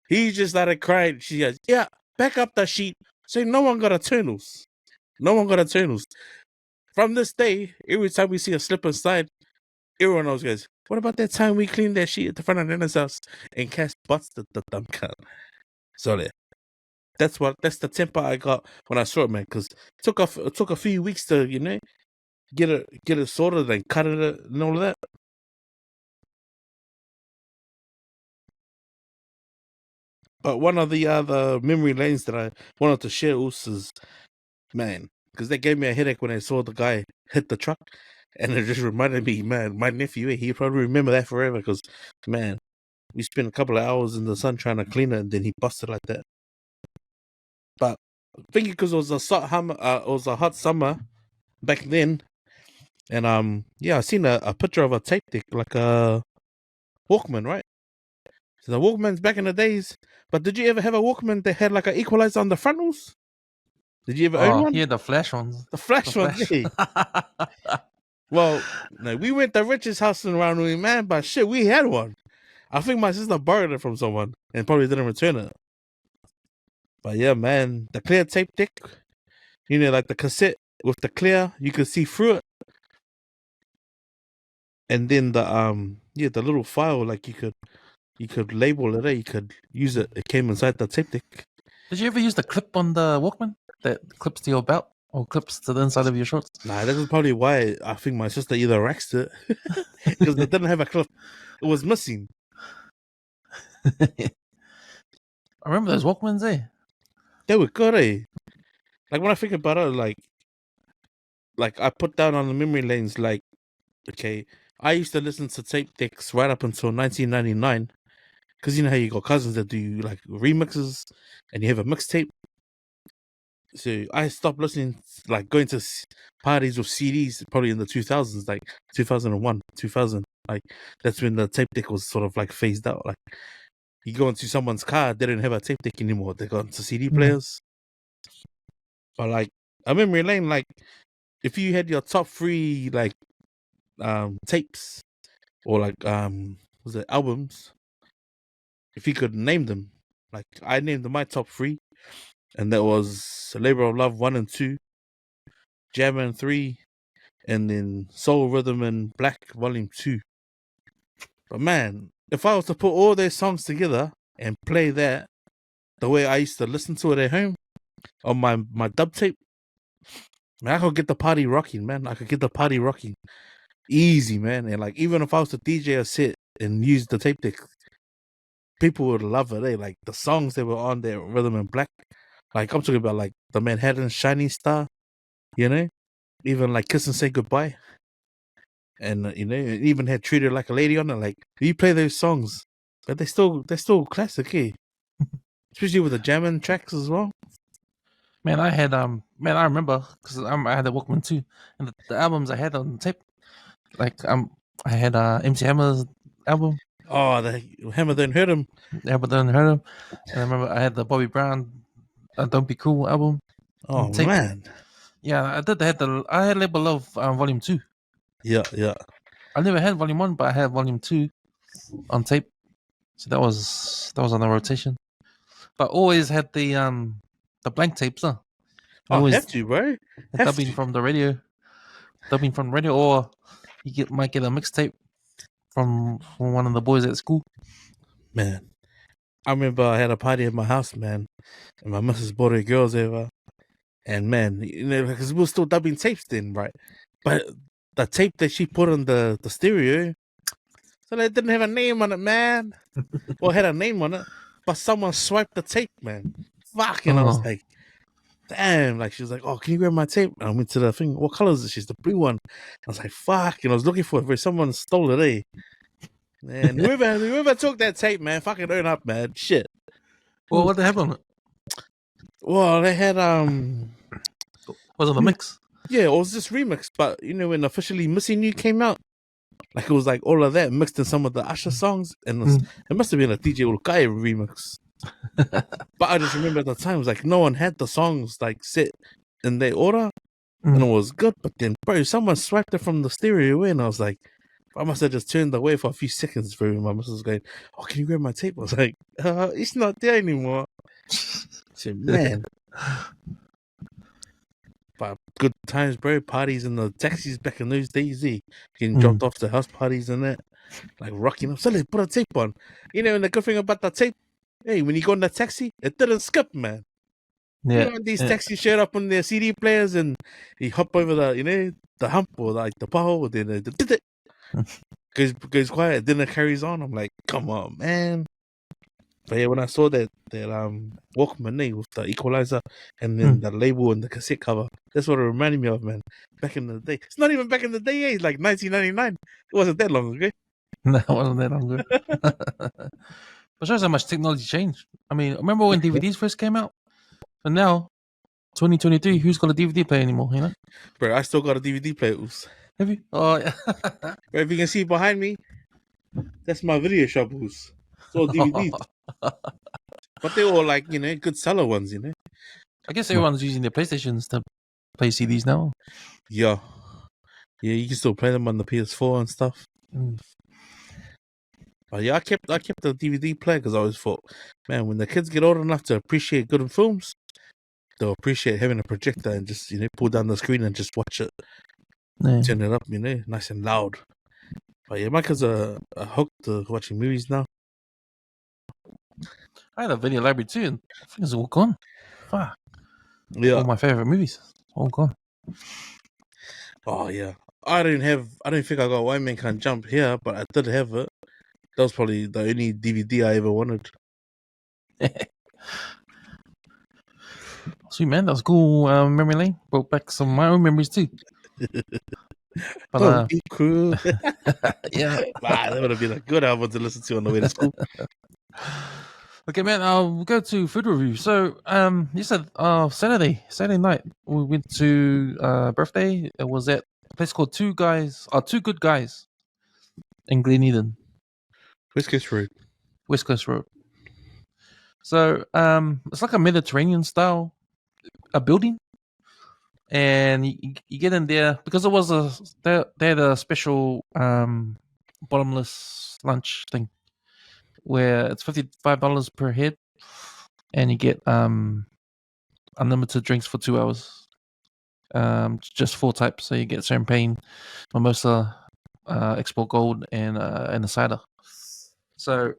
Speaker 3: He just started crying. She goes, yeah, back up the sheet. So no one got eternals. No one got eternals. From this day, every time we see a slip and slide, everyone else goes, what about that time we cleaned that sheet at the front of Nana's house and Cass busted the dumb cunt? So there. That's the temper I got when I saw it, man, because it took a few weeks to, get it sorted and cut it and all of that. But one of the other memory lanes that I wanted to share is, man, because they gave me a headache when I saw the guy hit the truck, and it just reminded me, man, my nephew, he probably remember that forever, because, man, we spent a couple of hours in the sun trying to clean it, and then he busted like that. But I think because it was a hot summer back then, and I seen a picture of a tape deck, like a Walkman, right? So the Walkmans back in the days. But did you ever have a Walkman that had like an equalizer on the frontals? Did you ever own one?
Speaker 2: Yeah, the flash ones.
Speaker 3: The flash ones, yeah. Well, no, we went to Rich's house in Ranui, man, but shit, we had one. I think my sister borrowed it from someone and probably didn't return it. But yeah, man, the clear tape deck, like the cassette with the clear, you could see through it. And then the little file, like you could label it, you could use it. It came inside the tape deck.
Speaker 2: Did you ever use the clip on the Walkman that clips to your belt or clips to the inside of your shorts?
Speaker 3: Nah, that is probably why I think my sister either raxed it because it didn't have a clip. It was missing.
Speaker 2: I remember those Walkmans, eh?
Speaker 3: They were good, eh? Like when I think about it, like I put down on the memory lanes, like, okay, I used to listen to tape decks right up until 1999. Because you know how you got cousins that do like remixes and you have a mixtape. So I stopped listening, like going to parties with CDs probably in the 2000s, like 2001, 2000. Like that's when the tape deck was sort of like phased out. Like you go into someone's car, they didn't have a tape deck anymore. They got into CD players. But like a memory lane, like if you had your top 3 like tapes or like was it albums, if you could name them, like I named my top 3, and that was Labor of Love 1 and 2, Jammin' 3, and then Soul Rhythm and Black Volume 2. But man, if I was to put all their songs together and play that the way I used to listen to it at home on my dub tape, man, I could get the party rocking, man. I could get the party rocking easy, man. And like even if I was to DJ a set and use the tape deck, people would love it, eh? Like the songs that were on there, Rhythm and Black, Like I'm talking about like the Manhattan Shining Star, you know, even like Kiss and Say Goodbye, and you know, it even had Treated Like a Lady on it. Like you play those songs, but they're still classic, eh? Especially with the jamming tracks as well.
Speaker 2: Man, I had man, I remember because I had a Walkman too, and the albums I had on tape, like I had MC Hammer's album,
Speaker 3: Oh, the Hammer Then Hurt Him.
Speaker 2: but then heard him, and I remember I had the Bobby Brown "Don't Be Cool" album on
Speaker 3: Oh
Speaker 2: tape.
Speaker 3: man,
Speaker 2: Yeah, I had Label Love Volume 2.
Speaker 3: yeah.
Speaker 2: I never had Volume 1, but I had Volume 2 on tape, so that was on the rotation. But always had the blank tapes, huh? And
Speaker 3: Oh,
Speaker 2: always
Speaker 3: have to, bro.
Speaker 2: the
Speaker 3: Have
Speaker 2: dubbing
Speaker 3: to.
Speaker 2: from the radio, or might get a mixtape from one of the boys at school.
Speaker 3: Man, I remember I had a party at my house, man, and my missus brought her girls over, and man, you know, because we were still dubbing tapes then, right? But the tape that she put on the stereo, so they didn't have a name on it, man. Well, it had a name on it, but someone swiped the tape, man. Fuck, and I was
Speaker 2: Oh,
Speaker 3: like, damn. Like she was like, oh, can you grab my tape? And I went to the thing. What color is it? She's the blue one. I was like, fuck, and I was looking for it, but someone stole it, eh? And whoever took that tape, man, fucking earn up, man. Shit.
Speaker 2: well, what the hell on it?
Speaker 3: Well, they had
Speaker 2: Was it the mix?
Speaker 3: yeah, it was just remix, but you know when Officially Missing You came out, like it was like all of that mixed in some of the Usher songs, and it must have been a DJ Ulkai remix. But I just remember at the time, it was like no one had the songs like set in their order, and it was good. But then, bro, someone swiped it from the stereo away, and I was like, I must have just turned away for a few seconds, bro. My missus was going, "Oh, can you grab my tape?" I was like, "It's not there anymore." I said, "Man." But good times, bro. Parties in the taxis back in those days, getting dropped off to house parties and that, like rocking up. So let's put a tape on. You know, and the good thing about the tape, hey, when you go in the taxi, it didn't skip, man.
Speaker 2: Yeah,
Speaker 3: You know, these taxis showed up on their CD players and you hop over the hump or like the paho, then it goes quiet, then it carries on. I'm like, come on, man. But yeah, when I saw that Walkman with the equalizer and then the label and the cassette cover, that's what it reminded me of, man. Back in the day. It's not even back in the day, it's like 1999. It wasn't that long ago.
Speaker 2: no, it wasn't that long ago. But shows how much technology changed. I mean, remember when DVDs first came out? And now, 2023, who's got a DVD player anymore, you know?
Speaker 3: Bro, I still got a DVD player. Oops.
Speaker 2: Have you? Oh, yeah.
Speaker 3: Bro, if you can see behind me, that's my video shop. It's all DVDs. But they're all like, you know, good seller ones, you know?
Speaker 2: I guess everyone's using their PlayStations to play CDs now.
Speaker 3: Yeah. Yeah, you can still play them on the PS4 and stuff. But yeah, I kept the DVD player because I always thought, man, when the kids get old enough to appreciate good films, they'll appreciate having a projector and just, you know, pull down the screen and just watch it.
Speaker 2: Yeah.
Speaker 3: Turn it up, you know, nice and loud. But yeah, my kids are hooked to watching movies now.
Speaker 2: I had a video library too, and I think it's all gone. Fuck.
Speaker 3: Yeah.
Speaker 2: All my favorite movies, all gone.
Speaker 3: Oh yeah. I don't think I got White Man Can't Jump here, but I did have it. That was probably the only DVD I ever wanted.
Speaker 2: Sweet, man, that was cool. Memory lane brought back some of my own memories too. But
Speaker 3: be cool.
Speaker 2: yeah,
Speaker 3: Wow, that would have been a good album to listen to on the way to school.
Speaker 2: okay, man. I'll go to food review. So, you said Saturday night we went to birthday. It was at a place called Two Good Guys in Glen Eden,
Speaker 3: West Coast Road.
Speaker 2: West Coast Road. So, it's like a Mediterranean style a building, and you get in there because it was they had a special bottomless lunch thing where it's $55 per head, and you get unlimited drinks for 2 hours. Just 4 types, so you get champagne, mimosa, export gold, and a cider. So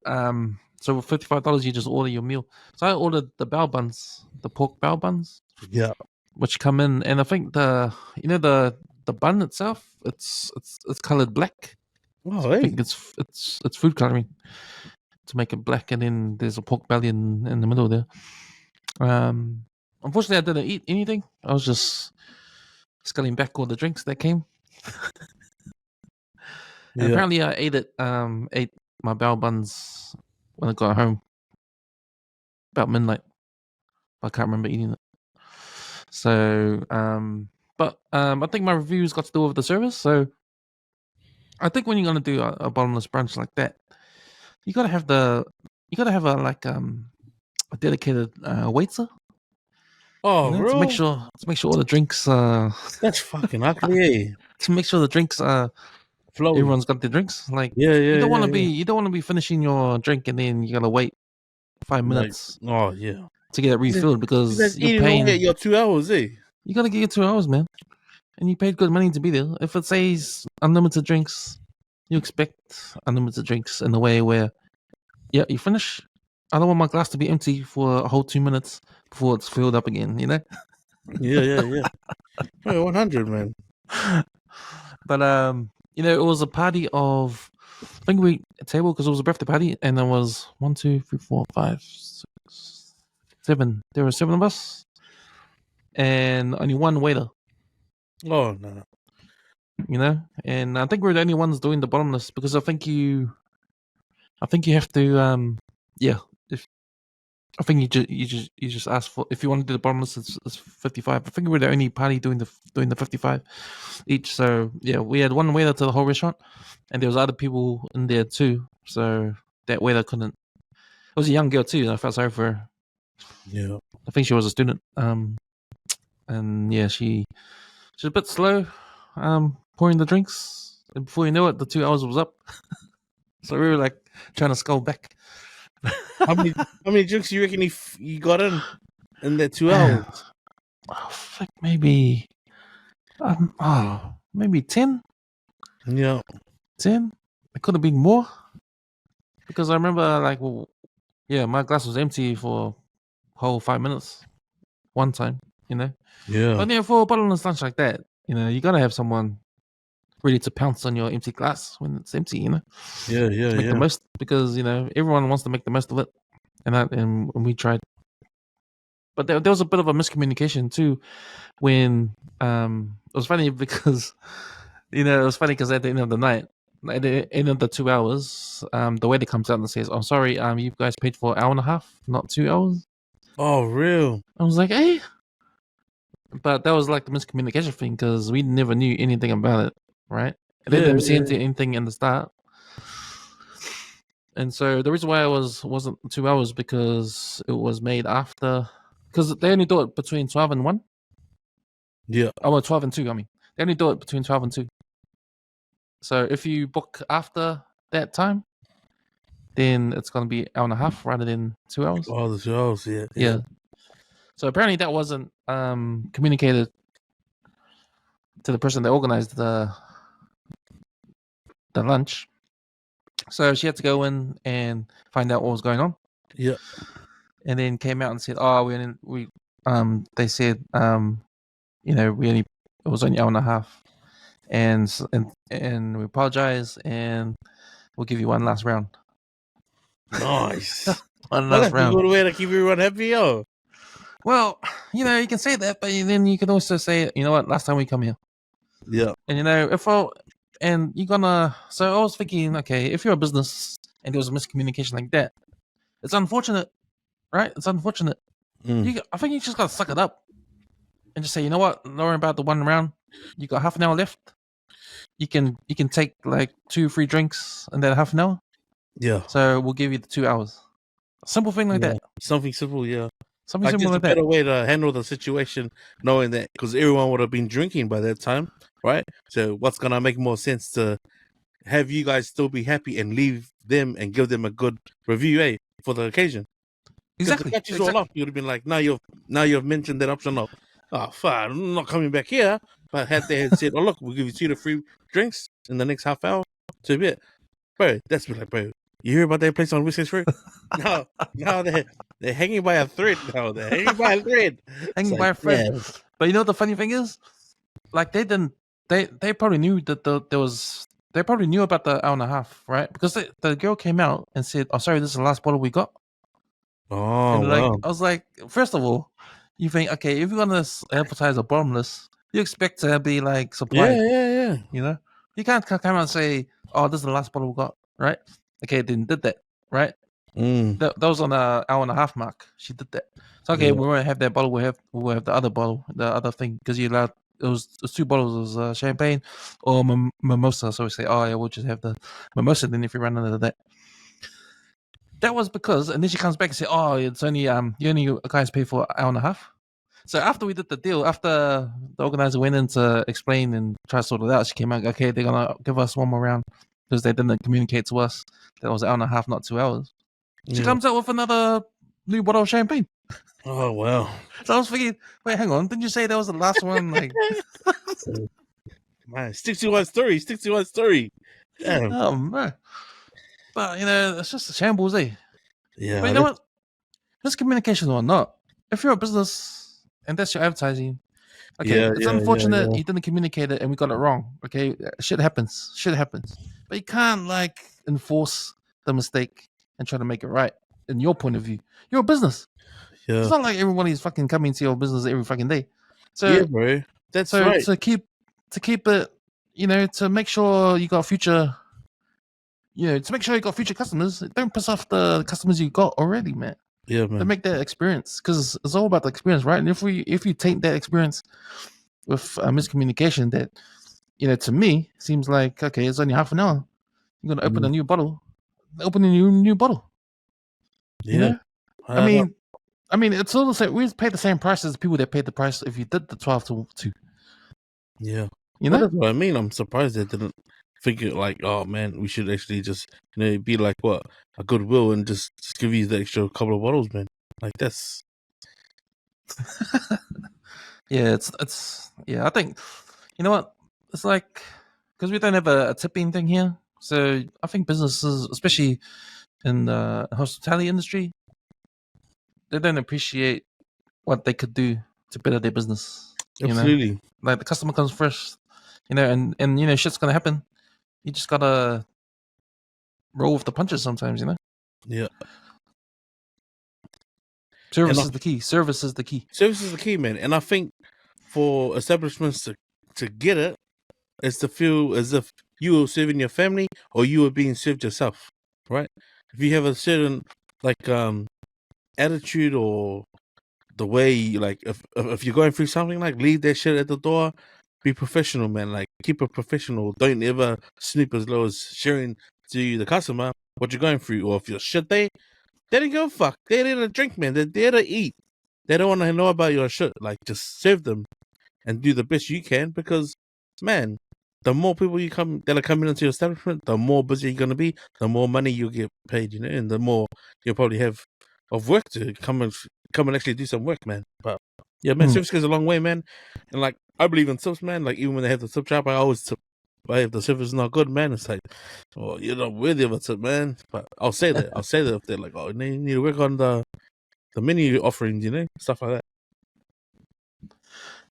Speaker 2: so with $55 you just order your meal. So I ordered the bao buns, the pork bao buns.
Speaker 3: Yeah.
Speaker 2: Which come in, and I think the bun itself, it's colored black.
Speaker 3: Oh,
Speaker 2: I think it's food coloring to make it black, and then there's a pork belly in the middle there. Unfortunately, I didn't eat anything. I was just sculling back all the drinks that came. And
Speaker 3: Yeah.
Speaker 2: apparently, I ate my bao buns when I got home about midnight. I can't remember eating it. So, I think my reviews got to do with the service. So, I think when you're gonna do a bottomless brunch like that, you gotta have a dedicated waiter, to make
Speaker 3: Oh, bro,
Speaker 2: sure all the drinks
Speaker 3: that's fucking ugly, eh?
Speaker 2: to make sure the drinks
Speaker 3: Flowy.
Speaker 2: everyone's got their drinks. Like
Speaker 3: Yeah, yeah, yeah, yeah.
Speaker 2: you don't want to be finishing your drink and then you gotta wait 5 minutes
Speaker 3: Oh, yeah.
Speaker 2: to get it refilled
Speaker 3: That's
Speaker 2: because you're
Speaker 3: eating away
Speaker 2: paying.
Speaker 3: at your 2 hours, eh?
Speaker 2: You gotta get your 2 hours, man, and you paid good money to be there. If it says unlimited drinks, you expect unlimited drinks in a way where, yeah, you finish. I don't want my glass to be empty for a whole 2 minutes before it's filled up again.
Speaker 3: Yeah, yeah, yeah. Bro, 100, man.
Speaker 2: But it was a party of, I think we a table because it was a birthday party, and there was 1, 2, 3, 4, 5, 6, 7. There were 7 of us, and only one waiter.
Speaker 3: Oh, no.
Speaker 2: And I think we're the only ones doing the bottomless because I think you have to yeah. If I think you just ask for, if you want to do the bottomless, it's 55. I think we're the only party doing the 55 each. So yeah, we had one waiter to the whole restaurant, and there was other people in there too. So that waiter couldn't. It was a young girl too. And I felt sorry for her.
Speaker 3: Yeah.
Speaker 2: I think she was a student. And yeah, she's a bit slow, pouring the drinks. And before you know it, the 2 hours was up. So we were like trying to skull back.
Speaker 3: How many drinks you reckon you got in that 2 hours?
Speaker 2: I think maybe maybe 10.
Speaker 3: Yeah.
Speaker 2: 10. It could have been more because I remember my glass was empty for a whole 5 minutes one time.
Speaker 3: Yeah.
Speaker 2: But yeah, for a bottomless lunch like that, you gotta have someone ready to pounce on your empty glass when it's empty.
Speaker 3: Yeah, yeah,
Speaker 2: To make the
Speaker 3: yeah.
Speaker 2: most, because everyone wants to make the most of it, and we tried. But there was a bit of a miscommunication too when it was funny because at the end of the night, at the end of the 2 hours, the waiter comes out and says, "Oh, sorry, you guys paid for an hour and a half, not 2 hours."
Speaker 3: Oh, real?
Speaker 2: I was like, "Hey," but that was like the miscommunication thing because we never knew anything about it, right? And they
Speaker 3: Yeah,
Speaker 2: didn't say
Speaker 3: yeah.
Speaker 2: anything in the start, and so the reason why it wasn't 2 hours because it was made after, because they only do it between 12 and 1.
Speaker 3: Yeah.
Speaker 2: Oh, well, 12 and 2. I mean, they only do it between 12 and 2. So if you book after that time, then it's going to be hour and a half rather than 2 hours.
Speaker 3: Oh, the 2 hours, yeah.
Speaker 2: Yeah. So apparently that wasn't communicated to the person that organized the lunch. So she had to go in and find out what was going on.
Speaker 3: Yeah.
Speaker 2: And then came out and said, "Oh, they said it was only hour and a half, and we apologize, and we'll give you one last round."
Speaker 3: Nice.
Speaker 2: One
Speaker 3: Well,
Speaker 2: last
Speaker 3: that's a
Speaker 2: round.
Speaker 3: good way to keep everyone happy, yo.
Speaker 2: Well, you can say that, but then you can also say, you know what, last time we come here.
Speaker 3: Yeah.
Speaker 2: And so I was thinking, okay, if you're a business and there was a miscommunication like that, it's unfortunate, right? It's unfortunate. I think you just gotta suck it up and just say, you know what, don't worry about the one round. You got half an hour left. You can take like 2 free drinks in that half an hour.
Speaker 3: Yeah.
Speaker 2: So we'll give you the 2 hours. Simple thing like that.
Speaker 3: Something simple, yeah.
Speaker 2: Something
Speaker 3: Like,
Speaker 2: simple
Speaker 3: there's
Speaker 2: like
Speaker 3: a better
Speaker 2: that.
Speaker 3: way to handle the situation, knowing that, because everyone would have been drinking by that time, right? So what's gonna make more sense to have you guys still be happy and leave them and give them a good review, for the occasion? Because
Speaker 2: Exactly.
Speaker 3: the catch is all up, you would have been like, now you've mentioned that option of, oh fuck, I'm not coming back here. But had they had said, oh look, we'll give you 2 to 3 drinks in the next half hour, so be it. Bro, that's been like, bro, you hear about that place on WesWes Road? No, they're hanging by a thread now. They're hanging by a thread.
Speaker 2: Hanging by a thread. Yeah. But you know what the funny thing is? Like they probably knew that they probably knew about the hour and a half, right? Because the girl came out and said, "Oh, sorry, this is the last bottle we got."
Speaker 3: Oh,
Speaker 2: and
Speaker 3: wow.
Speaker 2: I was like, first of all, You think, okay, if you're gonna advertise a bottomless, you expect to be like
Speaker 3: Yeah,
Speaker 2: supplied.
Speaker 3: yeah.
Speaker 2: You know, you can't come out and say, "Oh, this is the last bottle we got," right? Okay, it didn't did that, right? That was on an hour and a half mark. She did that. So okay,
Speaker 3: Yeah.
Speaker 2: we won't have that bottle. We'll have the other bottle, the other thing, because you allowed it was 2 bottles of champagne or mimosa. So we say, oh yeah, we'll just have the mimosa. Then if you run out of that, that was because, and then she comes back and say, oh, it's only you only guys pay for an hour and a half. So after we did the deal, after the organizer went in to explain and try to sort it out, she came out, okay, they're gonna give us one more round because they didn't communicate to us that it was an hour and a half, not 2 hours. She
Speaker 3: Yeah.
Speaker 2: comes out with another new bottle of champagne.
Speaker 3: Oh wow.
Speaker 2: So I was thinking, wait, hang on, didn't you say that was the last one? Like,
Speaker 3: Man, stick to one story. Stick to one story. Damn.
Speaker 2: oh man. But it's just a shambles, eh?
Speaker 3: Yeah.
Speaker 2: But you know what? Miscommunication or not, if you're a business and that's your advertising, okay, it's unfortunate you didn't communicate it and we got it wrong. Okay, shit happens. Shit happens. But you can't like enforce the mistake and try to make it right. In your point of view, you're a business.
Speaker 3: Yeah.
Speaker 2: It's not like everybody's fucking coming to your business every fucking day. So
Speaker 3: Yeah, bro. That's
Speaker 2: so
Speaker 3: right.
Speaker 2: to keep it, to make sure you got future, to make sure you got future customers. Don't piss off the customers you got already, man.
Speaker 3: Yeah,
Speaker 2: To
Speaker 3: man.
Speaker 2: make that experience, because it's all about the experience, right? And if you taint that experience with miscommunication, that to me seems like, okay, it's only half an hour. You're gonna open a new bottle, open a new bottle.
Speaker 3: Yeah.
Speaker 2: You know, I mean, it's all the same. We pay the same price as people that paid the price if you did the 12 to 2.
Speaker 3: Yeah.
Speaker 2: You
Speaker 3: Well,
Speaker 2: know,
Speaker 3: that's what I mean. I'm surprised they didn't figure like, oh man, we should actually just be like what a goodwill and just give you the extra couple of bottles, man. Like that's
Speaker 2: yeah, it's yeah. I think you know what it's like, because we don't have a tipping thing here. So I think businesses, especially in the hospitality industry, they don't appreciate what they could do to better their business.
Speaker 3: absolutely.
Speaker 2: Like the customer comes first, and shit's gonna happen. You just gotta roll with the punches sometimes,
Speaker 3: Yeah.
Speaker 2: Service is the key. Service is the key.
Speaker 3: Service is the key, man. And I think for establishments to get it, is to feel as if you were serving your family or you were being served yourself, right? If you have a certain like attitude or the way like if you're going through something, like leave that shit at the door. Be professional, man. Like keep it professional. Don't ever snoop as low as sharing to the customer what you're going through. Or if you're shit, they don't give a fuck. They're there to drink, man. They're there to eat. They don't want to know about your shit. Like just serve them and do the best you can, because man, the more people that are coming into your establishment, the more busy you're gonna be, the more money you'll get paid, and the more you'll probably have of work to come and actually do some work, man. But yeah, man, service goes a long way, man. And like I believe in tips, man. Like even when they have the tip shop, I always tip. But if the service is not good, man, it's like, oh, you're not worthy of a tip, man. But I'll say that. I'll say that if they're like, oh, you need to work on the menu offerings, stuff like that.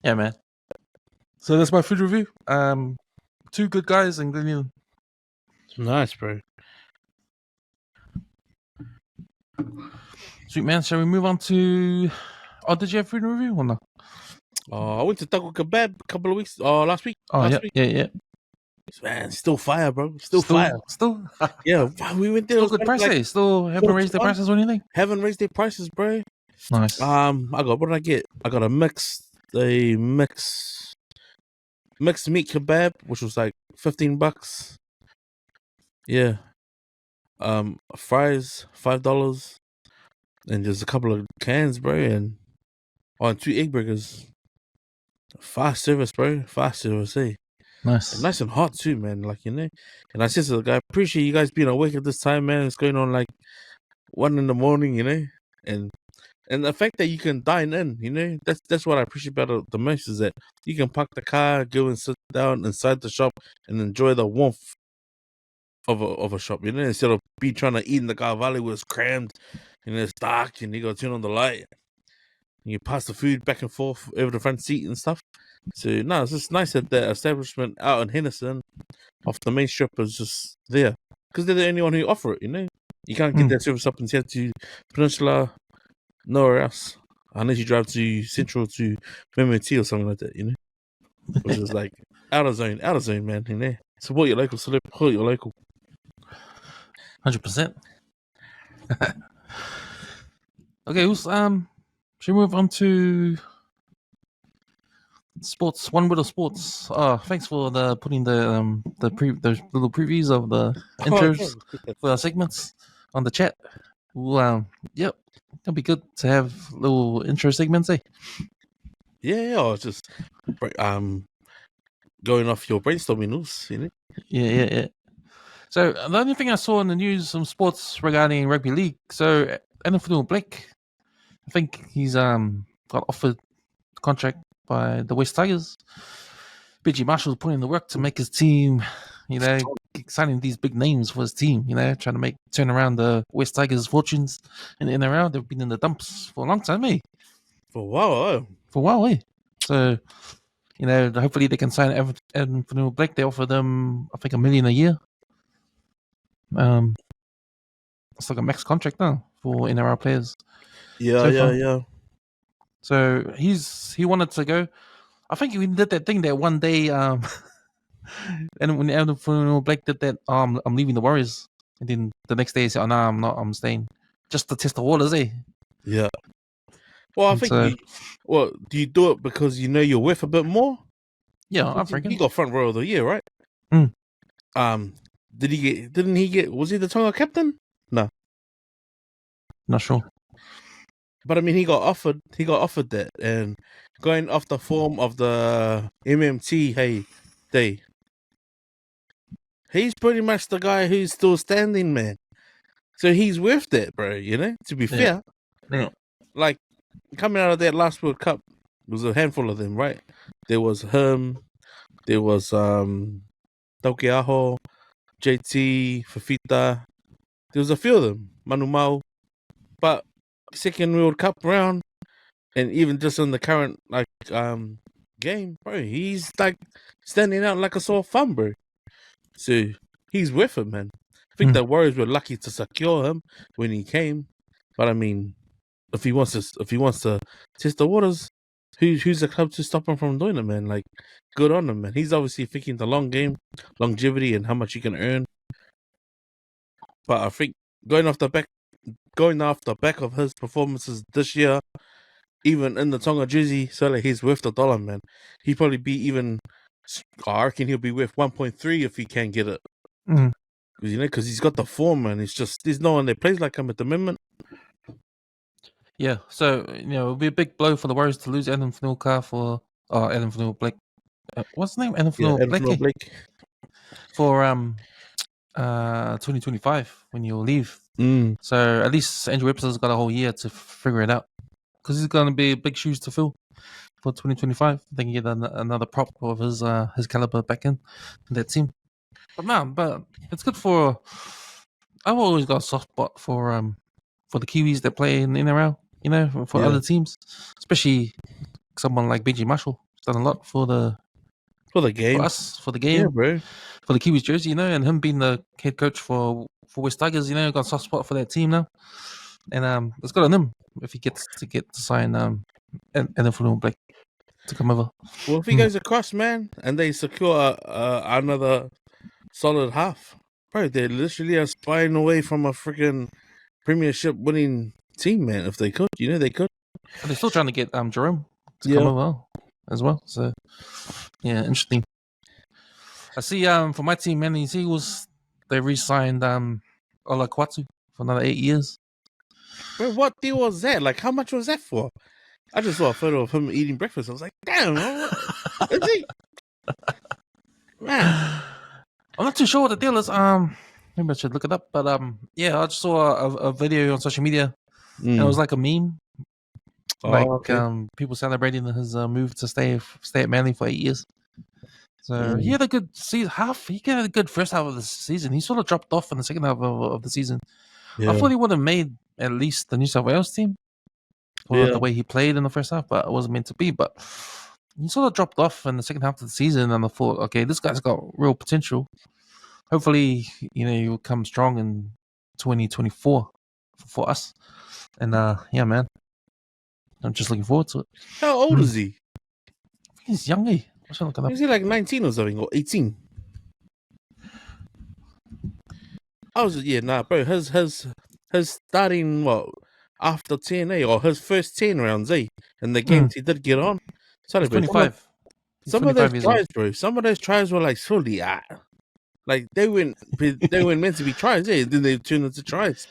Speaker 2: Yeah, man. So that's my food review. 2 good guys and Glenn.
Speaker 3: Nice, bro.
Speaker 2: Sweet, man. Shall we move on to? Oh, did you have food review or no?
Speaker 3: I went to Taco Kebab a couple of weeks. Last week.
Speaker 2: Oh,
Speaker 3: last
Speaker 2: yeah, yeah.
Speaker 3: Man, still fire, bro. Still fire.
Speaker 2: Still.
Speaker 3: Yeah, we went there.
Speaker 2: Still good price. Like, still haven't raised their prices or anything.
Speaker 3: Haven't raised their prices, bro.
Speaker 2: Nice.
Speaker 3: I got, what did I get? I got a mixed meat kebab, which was like $15. Yeah. Fries $5, and just a couple of cans, bro, and 2 egg burgers. Fast service, bro. Fast service, eh?
Speaker 2: Nice.
Speaker 3: And nice and hot too, man. Like, and I said to the guy, appreciate you guys being awake at this time, man. It's going on like 1 a.m, and the fact that you can dine in, that's what I appreciate about the most, is that you can park the car, go and sit down inside the shop and enjoy the warmth of a shop, instead of trying to eat in the car valley where it's crammed and it's dark and you gotta turn on the light and you pass the food back and forth over the front seat and stuff. So no, it's just nice that the establishment out in Henderson off the main strip is just there, because they're the only one who offer it. You can't get that service up in to Peninsula, nowhere else. unless you drive to Central to MMT or something like that, which is like out of zone, man. Support your local, support your local.
Speaker 2: 100%. Okay, should we move on to sports? One word of sports. Thanks for putting the little previews of the intros for our segments on the chat. Well, yep, it'll be good to have little intro segments, eh?
Speaker 3: Yeah, just going off your brainstorming notes,
Speaker 2: Yeah. So the only thing I saw in the news, some sports regarding rugby league. So Anthony Blake, I think he's got offered a contract by the West Tigers. BG Marshall's putting in the work to make his team, signing these big names for his team. Trying to turn around the West Tigers' fortunes in and around. They've been in the dumps for a long time, eh?
Speaker 3: For a while,
Speaker 2: eh? So, hopefully they can sign Anthony Blake. They offer them, I think, $1 million a year. It's like a max contract now for NRL players.
Speaker 3: Yeah.
Speaker 2: So he wanted to go. I think he did that thing that one day, and when Anthony Blake did that, I'm leaving the Warriors, and then the next day he said, "Oh no, I'm not. I'm staying," just to test the waters, eh?
Speaker 3: Yeah. Well, I think. Do you do it because you're worth a bit more?
Speaker 2: Yeah, I'm thinking
Speaker 3: he got front row of the year, right? Did he get? Didn't he get? Was he the Tonga captain? No,
Speaker 2: not sure.
Speaker 3: But I mean, he got offered that, and going off the form of the MMT day, he's pretty much the guy who's still standing, man. So he's worth that, bro. To be fair, like coming out of that last World Cup, there was a handful of them, right? There was him, there was Taukeaho, JT, Fafita. There was a few of them, Manu Mau, but second World Cup round, and even just in the current game, bro, he's like standing out like a sore thumb, bro. So he's with him, man. I think the Warriors were lucky to secure him when he came, but I mean, if he wants to test the waters, who's the club to stop him from doing it, man? Like, good on him, man. He's obviously thinking the long game, longevity, and how much he can earn. But I think going off the back of his performances this year, even in the Tonga jersey, so like he's worth the dollar, man. He'd probably be even. I reckon he'll be worth 1.3 if he can get it. Because he's got the form, man. It's just there's no one that plays like him at the moment.
Speaker 2: Yeah, so it'll be a big blow for the Warriors to lose Adam Fanua Blake. What's his name? Adam Fanua Blake. For 2025 when you'll leave. So at least Andrew Webster's got a whole year to figure it out, because he's going to be big shoes to fill for 2025. They can get another prop of his caliber back in that team. But it's good for. I've always got a soft spot for the Kiwis that play in NRL. For other teams, especially someone like BG Marshall. He's done a lot for the
Speaker 3: game,
Speaker 2: for us, for the game,
Speaker 3: bro.
Speaker 2: For the Kiwis jersey, and him being the head coach for West Tigers, got a soft spot for that team now. And it's good on him if he gets to sign Anthony Blake to come over.
Speaker 3: Well, if he goes across, man, and they secure another solid half, bro, they're literally a spine away from a freaking premiership winning team, man. If they could, they could.
Speaker 2: But they're still trying to get Jerome to come over as well. So yeah, interesting. I see for my team, man, these Eagles, they re-signed Ola Kwatu for another 8 years.
Speaker 3: Bro, what deal was that? Like, how much was that for? I just saw a photo of him eating breakfast. I was like, damn, is he? Man,
Speaker 2: I'm not too sure what the deal is. Maybe I should look it up. But I just saw a video on social media, and it was like a meme, people celebrating his move to stay at Manly for 8 years. So he had a good season. He had a good first half of the season. He sort of dropped off in the second half of the season. I thought he would have made at least the New South Wales team for the way he played in the first half, but it wasn't meant to be. But he sort of dropped off in the second half of the season, and I thought, okay, this guy's got real potential. Hopefully, he'll come strong in 2024 for us. And man. I'm just looking forward to it.
Speaker 3: How old is he?
Speaker 2: He's young, eh? I should look it up.
Speaker 3: Is he like 19 or something, or 18? Bro. His starting after 10, or his first 10 rounds, in the games he did get on. Sorry,
Speaker 2: He's
Speaker 3: bro.
Speaker 2: 25. He's
Speaker 3: Some of
Speaker 2: 25
Speaker 3: those
Speaker 2: years
Speaker 3: tries,
Speaker 2: old.
Speaker 3: bro. Some of those tries were like surely like they weren't meant to be tries, then they turned into tries.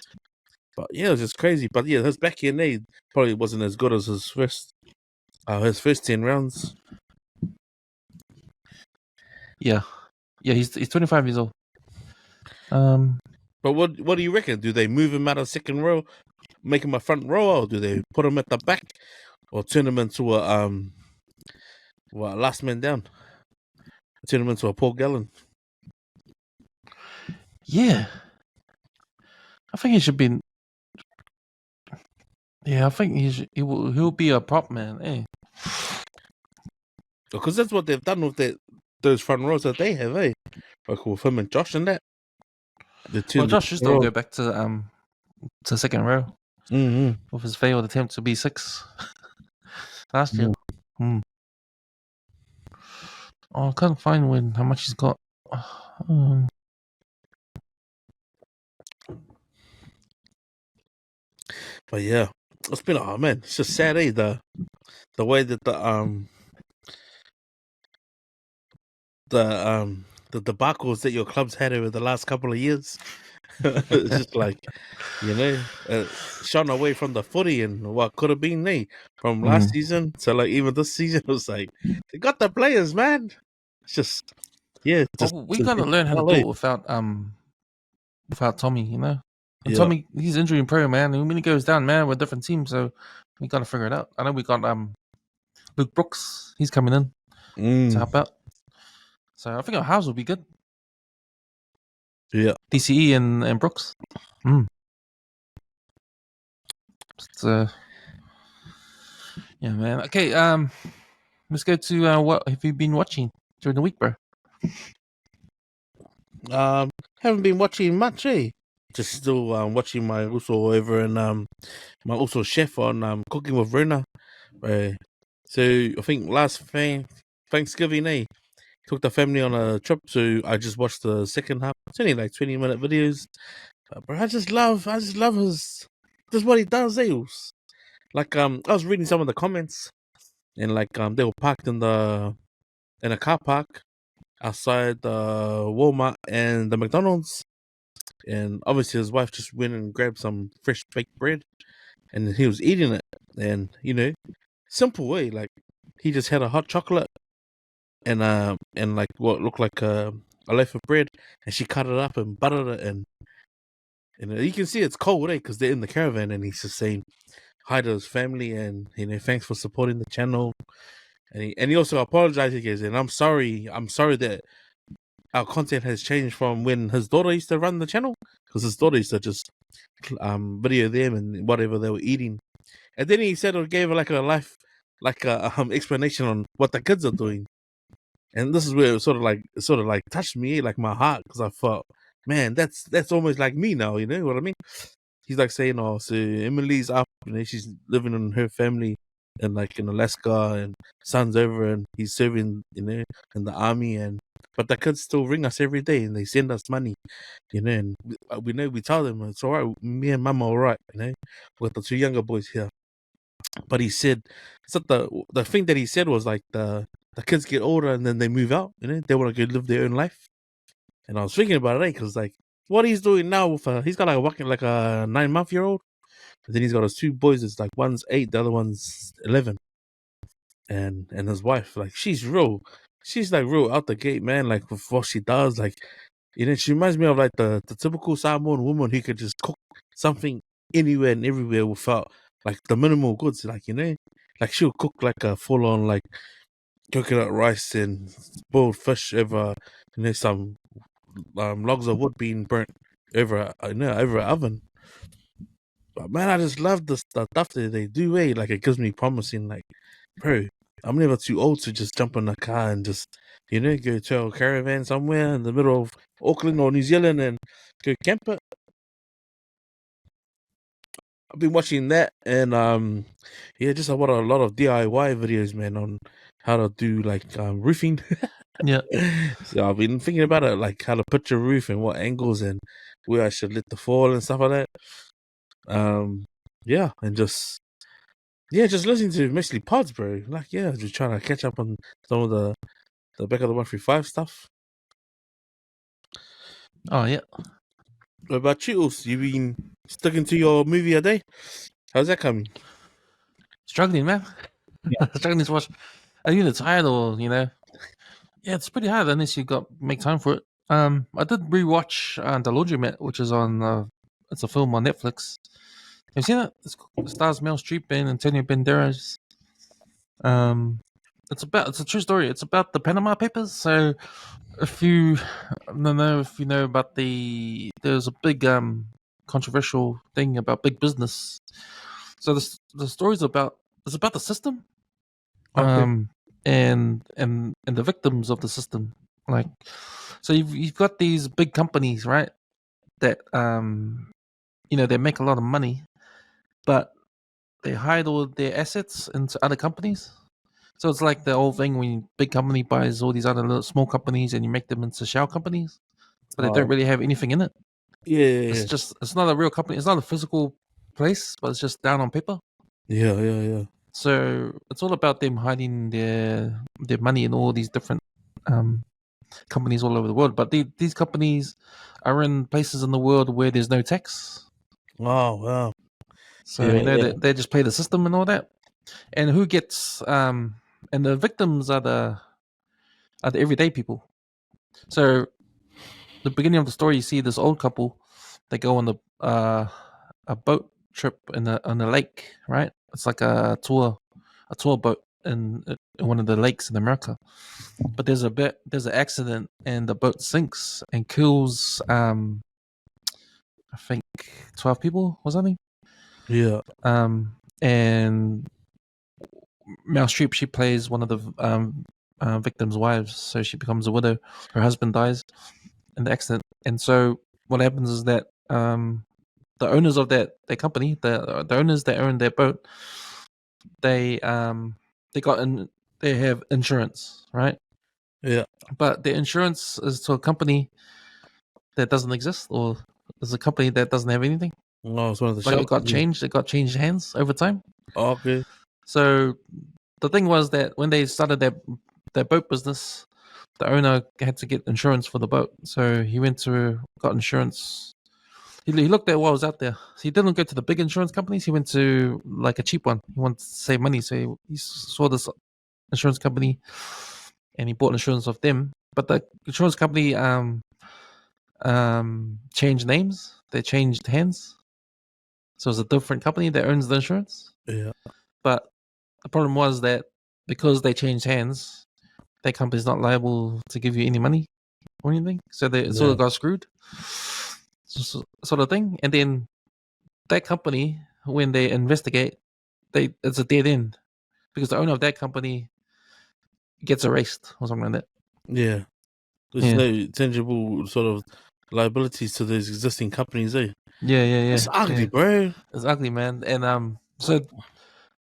Speaker 3: But yeah, it was just crazy. But yeah, his back end probably wasn't as good as his first 10 rounds.
Speaker 2: Yeah, he's 25 years old.
Speaker 3: But what do you reckon? Do they move him out of second row, make him a front row, or do they put him at the back, or turn him into a last man down? Turn him into a Paul Gallen.
Speaker 2: Yeah, I think he should be. Yeah, I think he'll be a prop man. Eh?
Speaker 3: Because that's what they've done with those front rows that they have, eh? Like with him and Josh and that.
Speaker 2: Well, Josh should still go back to second row with his failed attempt to be 6 last year. Oh, I can't find how much he's got.
Speaker 3: But yeah, it's been man, it's just sad, eh? The way that the debacles that your clubs had over the last couple of years. It's just like, shone away from the footy and what could have been from last season. So like even this season, it was like they got the players, man. It's just we
Speaker 2: gotta learn how to do it without Tommy, And Tommy, he's injury prone, man. And when he goes down, man, we're a different team, so we gotta figure it out. I know we got Luke Brooks, he's coming in to help out. So I think our house will be good.
Speaker 3: Yeah.
Speaker 2: DCE and Brooks. But, yeah, man. Okay, let's go to what have you been watching during the week, bro?
Speaker 3: Haven't been watching much, eh? Just still watching my also over and my also chef on Cooking with Rona. So I think last Thanksgiving, took the family on a trip, so I just watched the second half. It's only like 20-minute videos. But I just love his just what he does, Like I was reading some of the comments and like they were parked in a car park outside the Walmart and the McDonald's. And obviously his wife just went and grabbed some fresh baked bread and he was eating it. And simple way, like he just had a hot chocolate and like what looked like a loaf of bread, and she cut it up and buttered it, and you can see it's cold, because they're in the caravan, and he's just saying hi to his family, and thanks for supporting the channel, and he also apologized again, and I'm sorry that our content has changed from when his daughter used to run the channel, because his daughter used to just video them and whatever they were eating, and then he said or gave like a explanation on what the kids are doing. And this is where it sort of like touched me, like my heart, because I thought, man, that's almost like me now. You know what I mean? He's like saying, "Oh, so Emily's up, she's living in her family, and like in Alaska, and son's over, and he's serving, in the army, but the kids still ring us every day, and they send us money, and we tell them it's all right. Me and Mama, all right, with the 2 younger boys here." But he said, so the thing that he said was like the kids get older and then they move out, they want to go live their own life. And I was thinking about it, because like what he's doing now with he's got like a 9-month-old, and then he's got his 2 boys. It's like one's 8, the other one's 11, and his wife, like she's like real out the gate, man. Like with what she does, like she reminds me of like the typical Samoan woman who could just cook something anywhere and everywhere without like the minimal goods, like like she'll cook like a full on like coconut rice and boiled fish over some logs of wood being burnt over an oven. But man, I just love the stuff that they do. Like it gives me promising. Like, bro, I'm never too old to just jump in a car and just go to a caravan somewhere in the middle of Auckland or New Zealand and go camp it. I've been watching that, and yeah, just I watch a lot of DIY videos, man, on how to do like roofing.
Speaker 2: Yeah.
Speaker 3: So I've been thinking about it, like how to put your roof and what angles and where I should let the fall and stuff like that. Yeah, and just listening to mostly pods, bro. Like, yeah, just trying to catch up on some of the back of the 135 stuff.
Speaker 2: Oh yeah.
Speaker 3: What about you? Also? You been sticking to your movie a day? How's that coming?
Speaker 2: Struggling, man. Struggling to watch. Are you either tired or Yeah, it's pretty hard unless you got make time for it. I did rewatch The Laundromat, which is on. It's a film on Netflix. Have you seen it? It stars Meryl Streep and Antonio Banderas. Um, it's a true story. It's about the Panama Papers. So if you I don't know if you know about there's a big controversial thing about big business. So the story's about it's about the system,
Speaker 3: Okay.
Speaker 2: and the victims of the system. Like, so you've got these big companies, right? That they make a lot of money, but they hide all their assets into other companies. So it's like the old thing when big company buys all these other little small companies and you make them into shell companies, but they don't
Speaker 3: Oh,
Speaker 2: really have anything in it.
Speaker 3: yeah,
Speaker 2: It's not a real company. It's not a physical place, but it's just down on paper.
Speaker 3: yeah.
Speaker 2: So it's all about them hiding their money in all these different um, companies all over the world. But these companies are in places in the world where there's no tax.
Speaker 3: Wow, wow.
Speaker 2: So
Speaker 3: Yeah, yeah,
Speaker 2: they just play the system and all that. And who gets and the victims are the everyday people. So the beginning of the story, you see this old couple. They go on a boat trip on a lake, right? It's like a tour boat in one of the lakes in America. But there's an accident and the boat sinks and kills I think 12 people or something.
Speaker 3: yeah,
Speaker 2: And Meryl Streep, she plays one of the victims' wives, so she becomes a widow. Her husband dies in the accident, and so what happens is that the owners of that company, the owners that own their boat, they they got in, they have insurance, right?
Speaker 3: yeah.
Speaker 2: But the insurance is to a company that doesn't exist, or is a company that doesn't have anything.
Speaker 3: Oh, it's one of the
Speaker 2: Like
Speaker 3: shell companies.
Speaker 2: it got changed hands over time.
Speaker 3: Okay.
Speaker 2: So the thing was that when they started their boat business, the owner had to get insurance for the boat. So he went to got insurance. He looked at what was out there. So he didn't go to the big insurance companies. He went to like a cheap one. He wanted to save money, so he saw this insurance company, and he bought insurance of them. But the insurance company changed names. They changed hands. So it's a different company that owns the insurance.
Speaker 3: Yeah,
Speaker 2: But the problem was that because they changed hands, that company's not liable to give you any money or anything. So they sort
Speaker 3: yeah,
Speaker 2: of got screwed, sort of thing. And then that company, when they investigate, it's a dead end because the owner of that company gets erased or something like that.
Speaker 3: yeah. There's
Speaker 2: Yeah,
Speaker 3: no tangible sort of liabilities to those existing companies, eh?
Speaker 2: yeah,
Speaker 3: That's ugly,
Speaker 2: yeah.
Speaker 3: bro.
Speaker 2: It's ugly, man. And so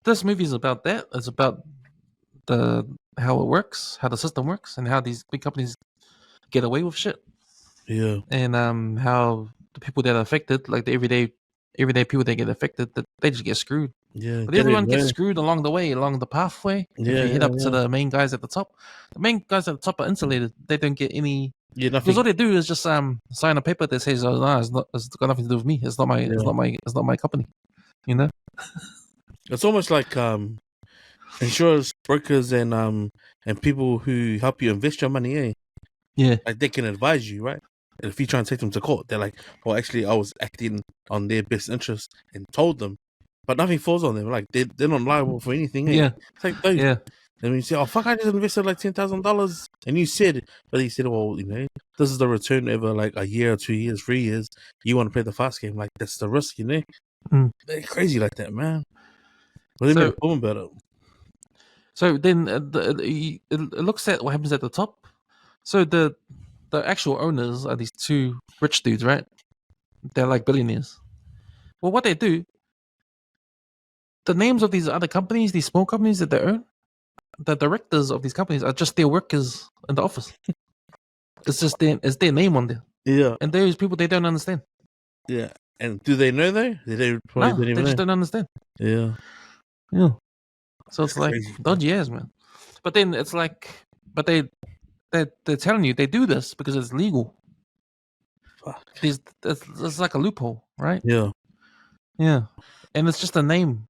Speaker 2: this movie is about that. It's about the how it works, how the system works, and how these big companies get away with shit,
Speaker 3: Yeah,
Speaker 2: and how the people that are affected, like the everyday people that get affected, that they just get screwed.
Speaker 3: yeah.
Speaker 2: But
Speaker 3: They don't
Speaker 2: everyone gets
Speaker 3: know.
Speaker 2: screwed along the way, along the pathway. If
Speaker 3: Yeah,
Speaker 2: you head
Speaker 3: yeah,
Speaker 2: up to
Speaker 3: yeah.
Speaker 2: the main guys at the top, the main guys at the top are insulated. They don't get any
Speaker 3: Yeah,
Speaker 2: because
Speaker 3: nothing.
Speaker 2: all they do is just sign a paper that says, "Oh no, it's got nothing to do with me.
Speaker 3: Yeah.
Speaker 2: It's not my company." You know?
Speaker 3: It's almost like insurance brokers and people who help you invest your money, eh?
Speaker 2: Yeah,
Speaker 3: Like they can advise you, right? And if you try and take them to court, they're like, "Well, actually, I was acting on their best interest and told them," but nothing falls on them. Like they're not liable for anything, eh?
Speaker 2: yeah,
Speaker 3: It's like those.
Speaker 2: yeah,
Speaker 3: And when you say, "Oh fuck, I just invested like $10,000," and you said, but he said, "Well, this is the return over like a year, 2 years, 3 years. You want to play the fast game? Like that's the risk, you know?
Speaker 2: mm.
Speaker 3: They're crazy like that, man." But they made a
Speaker 2: So
Speaker 3: film about it.
Speaker 2: then it looks at what happens at the top. So the actual owners are these two rich dudes, right? They're like billionaires. Well, what they do the names of these other companies, these small companies that they own, the directors of these companies are just their workers in the office. It's just their name on there,
Speaker 3: Yeah,
Speaker 2: and those people they don't understand.
Speaker 3: yeah. And do they know though? They probably
Speaker 2: No,
Speaker 3: don't
Speaker 2: they
Speaker 3: even
Speaker 2: just
Speaker 3: know.
Speaker 2: don't understand.
Speaker 3: Yeah,
Speaker 2: Yeah. So
Speaker 3: that's
Speaker 2: it's like
Speaker 3: crazy.
Speaker 2: dodgy ass, man. But then it's like, but they're telling you they do this because it's legal.
Speaker 3: Fuck.
Speaker 2: It's like a loophole, right?
Speaker 3: Yeah,
Speaker 2: Yeah, and it's just a name.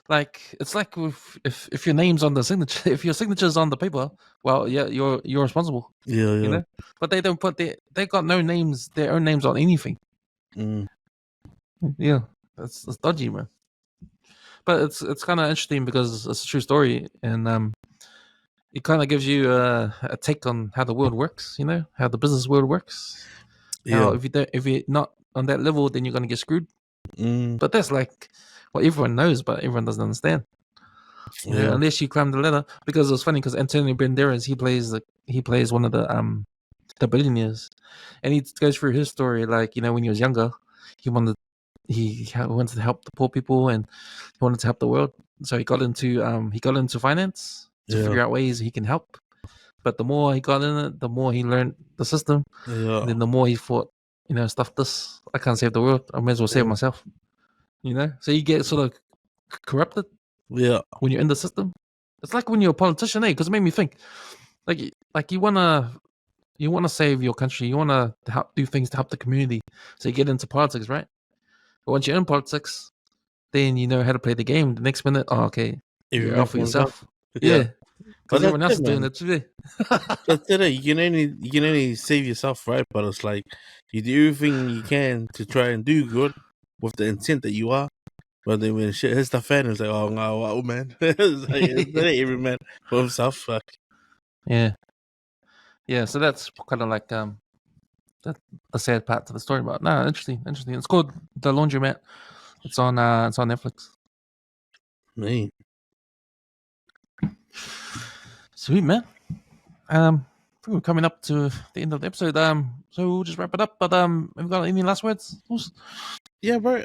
Speaker 2: Like it's like if your name's on the signature, if your signature's on the paper, well, yeah, you're responsible,
Speaker 3: yeah,
Speaker 2: you
Speaker 3: yeah.
Speaker 2: know. But they don't put they got no names, their own names on anything.
Speaker 3: Mm.
Speaker 2: Yeah, that's dodgy, man. But it's kind of interesting because it's a true story, and it kind of gives you a take on how the world works. You know how the business world works. How
Speaker 3: Yeah.
Speaker 2: if you're not on that level, then you're gonna get screwed.
Speaker 3: Mm.
Speaker 2: But that's like what everyone knows, but everyone doesn't understand. You know,
Speaker 3: Yeah.
Speaker 2: unless you climb the ladder. Because it's funny because Antonio Banderas he plays one of the billionaires, and he goes through his story. Like when he was younger, he wanted wanted to help the poor people and he wanted to help the world. So he got into finance to
Speaker 3: Yeah.
Speaker 2: figure out ways he can help. But the more he got in it, the more he learned the system, and
Speaker 3: Yeah.
Speaker 2: then the more he thought, stuff this. I can't save the world. I may as well save
Speaker 3: Yeah.
Speaker 2: myself. So you get sort of corrupted
Speaker 3: Yeah.
Speaker 2: when you're in the system. It's like when you're a politician, because it made me think, like you wanna save your country, you wanna help do things to help the community, so you get into politics, right? But once you're in politics, then you know how to play the game. The next minute, oh, okay,
Speaker 3: Every
Speaker 2: you're
Speaker 3: man
Speaker 2: out for
Speaker 3: for himself.
Speaker 2: yourself,
Speaker 3: Yeah.
Speaker 2: yeah,
Speaker 3: But
Speaker 2: because
Speaker 3: that's
Speaker 2: everyone else
Speaker 3: it,
Speaker 2: is doing
Speaker 3: man.
Speaker 2: it too.
Speaker 3: That's it. You can only save yourself, right? But it's like you do everything you can to try and do good with the intent that you are. But then when shit hits the fan, it's like, oh no, wow, man. It's like every man for himself. Fuck.
Speaker 2: Yeah, yeah. So that's kind of like that a sad part to the story. But no, interesting. It's called The Laundromat. It's on Netflix.
Speaker 3: Man.
Speaker 2: Sweet, man. I think we're coming up to the end of the episode. So we'll just wrap it up. But have you got any last words?
Speaker 3: Yeah, bro.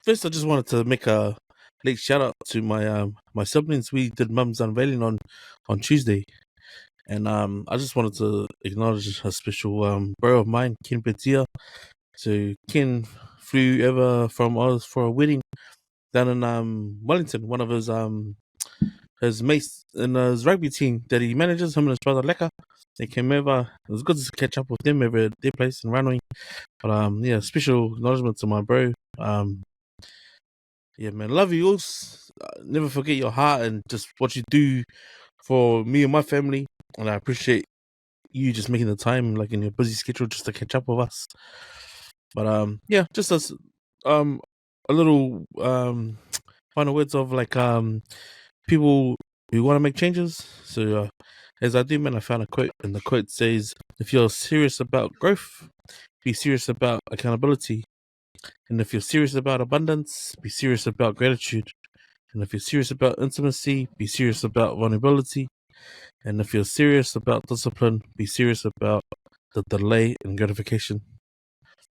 Speaker 3: First I just wanted to make a late shout out to my siblings. We did mum's unveiling on Tuesday. And I just wanted to acknowledge a special bro of mine, Ken Petia. So Ken flew over from Oz for a wedding down in Wellington. One of his mates in his rugby team that he manages, him and his brother Leka. They came over. It was good to catch up with them over at their place in Ranui. But yeah, special acknowledgement to my bro. Yeah, man, love you all. Never forget your heart and just what you do for me and my family. And I appreciate you just making the time, like in your busy schedule, just to catch up with us. But yeah, just as a little final words of like people who want to make changes. So as I do, man, I found a quote, and the quote says, "If you're serious about growth, be serious about accountability, and if you're serious about abundance, be serious about gratitude, and if you're serious about intimacy, be serious about vulnerability." And if you're serious about discipline, be serious about the delay in gratification.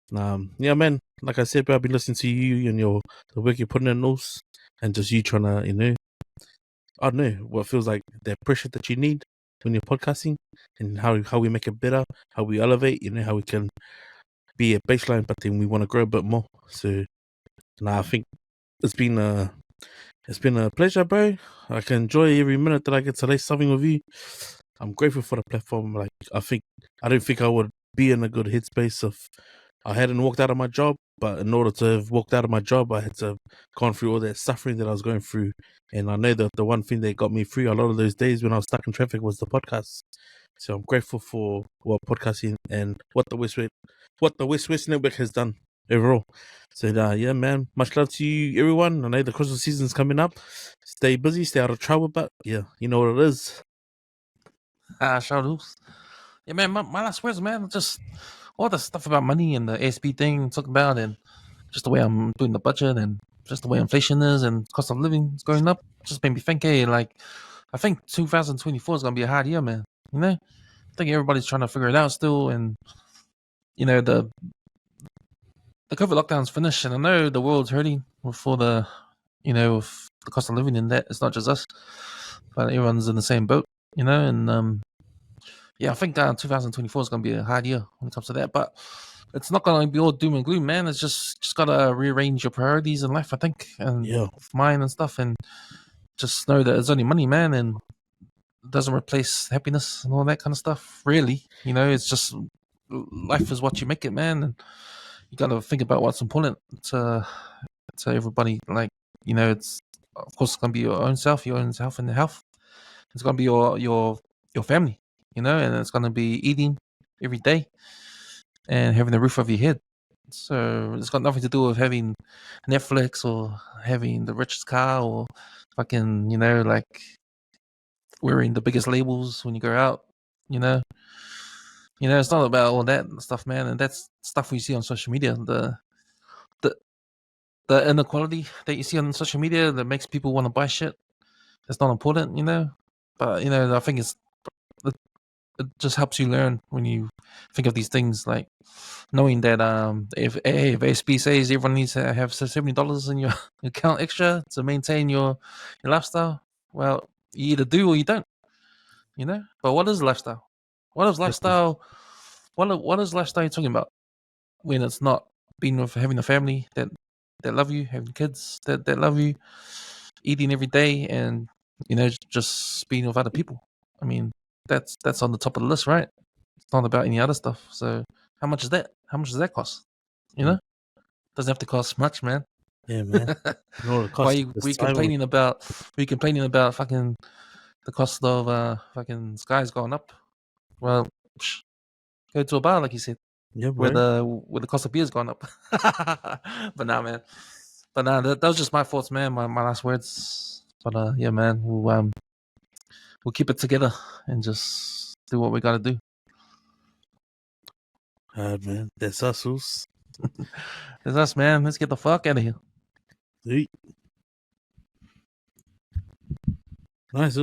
Speaker 3: Yeah, man. Like I said, bro, I've been listening to you and the work you're putting in those, and just you trying to, I don't know, what feels like the pressure that you need when you're podcasting, and how we make it better, how we elevate, how we can be a baseline, but then we want to grow a bit more. So, I think it's been a pleasure, bro. I can enjoy every minute that I get to lay something with you. I'm grateful for the platform. Like I don't think I would be in a good headspace if I hadn't walked out of my job. But in order to have walked out of my job, I had to have gone through all that suffering that I was going through. And I know that the one thing that got me through a lot of those days when I was stuck in traffic was the podcast. So I'm grateful for what podcasting and what the WesWes network has done overall. So yeah, man, much love to you, everyone. I know the Christmas season's coming up. Stay busy, stay out of trouble, but yeah, you know what it is.
Speaker 2: Shout outs. Yeah, man. My last words, man. Just all the stuff about money and the ASP thing talk about, and just the way I'm doing the budget, and just the way inflation is, and cost of living is going up. Just made me think, hey, like I think 2024 is gonna be a hard year, man. I think everybody's trying to figure it out still, and the COVID lockdown's finished, and I know the world's hurting for the with the cost of living in that, it's not just us, but everyone's in the same boat, and yeah, I think 2024 is going to be a hard year when it comes to that, but it's not going to be all doom and gloom, man. It's just got to rearrange your priorities in life, I think, and mine and stuff, and just know that it's only money, man, and it doesn't replace happiness and all that kind of stuff, really. It's just life is what you make it, man, and you got to think about what's important to everybody. Like, it's of course it's going to be your own self and the health. It's going to be your family, and it's going to be eating every day and having the roof over your head. So it's got nothing to do with having Netflix or having the richest car or fucking, like wearing the biggest labels when you go out, it's not about all that stuff, man. And that's stuff we see on social media. The inequality that you see on social media that makes people want to buy shit. That's not important, But I think it just helps you learn when you think of these things, like knowing that if SB says everyone needs to have $70 in your account extra to maintain your lifestyle, well, you either do or you don't, But what is lifestyle? What is lifestyle? What is lifestyle you're talking about when it's not being with having a family that love you, having kids that love you, eating every day, and just being with other people? I mean, that's on the top of the list, right? It's not about any other stuff. So how much is that? How much does that cost? Doesn't have to cost much, man.
Speaker 3: Yeah, man.
Speaker 2: Why we complaining about fucking the cost of fucking skies going up? Well, go to a bar, like you said.
Speaker 3: Yeah,
Speaker 2: where the cost of beer's gone up. But nah, man. But nah, that was just my thoughts, man. My last words. But yeah, man, we'll keep it together and just do what we gotta do.
Speaker 3: Alright, man. That's us.
Speaker 2: That's us, man. Let's get the fuck out of here.
Speaker 3: Sweet. Nice,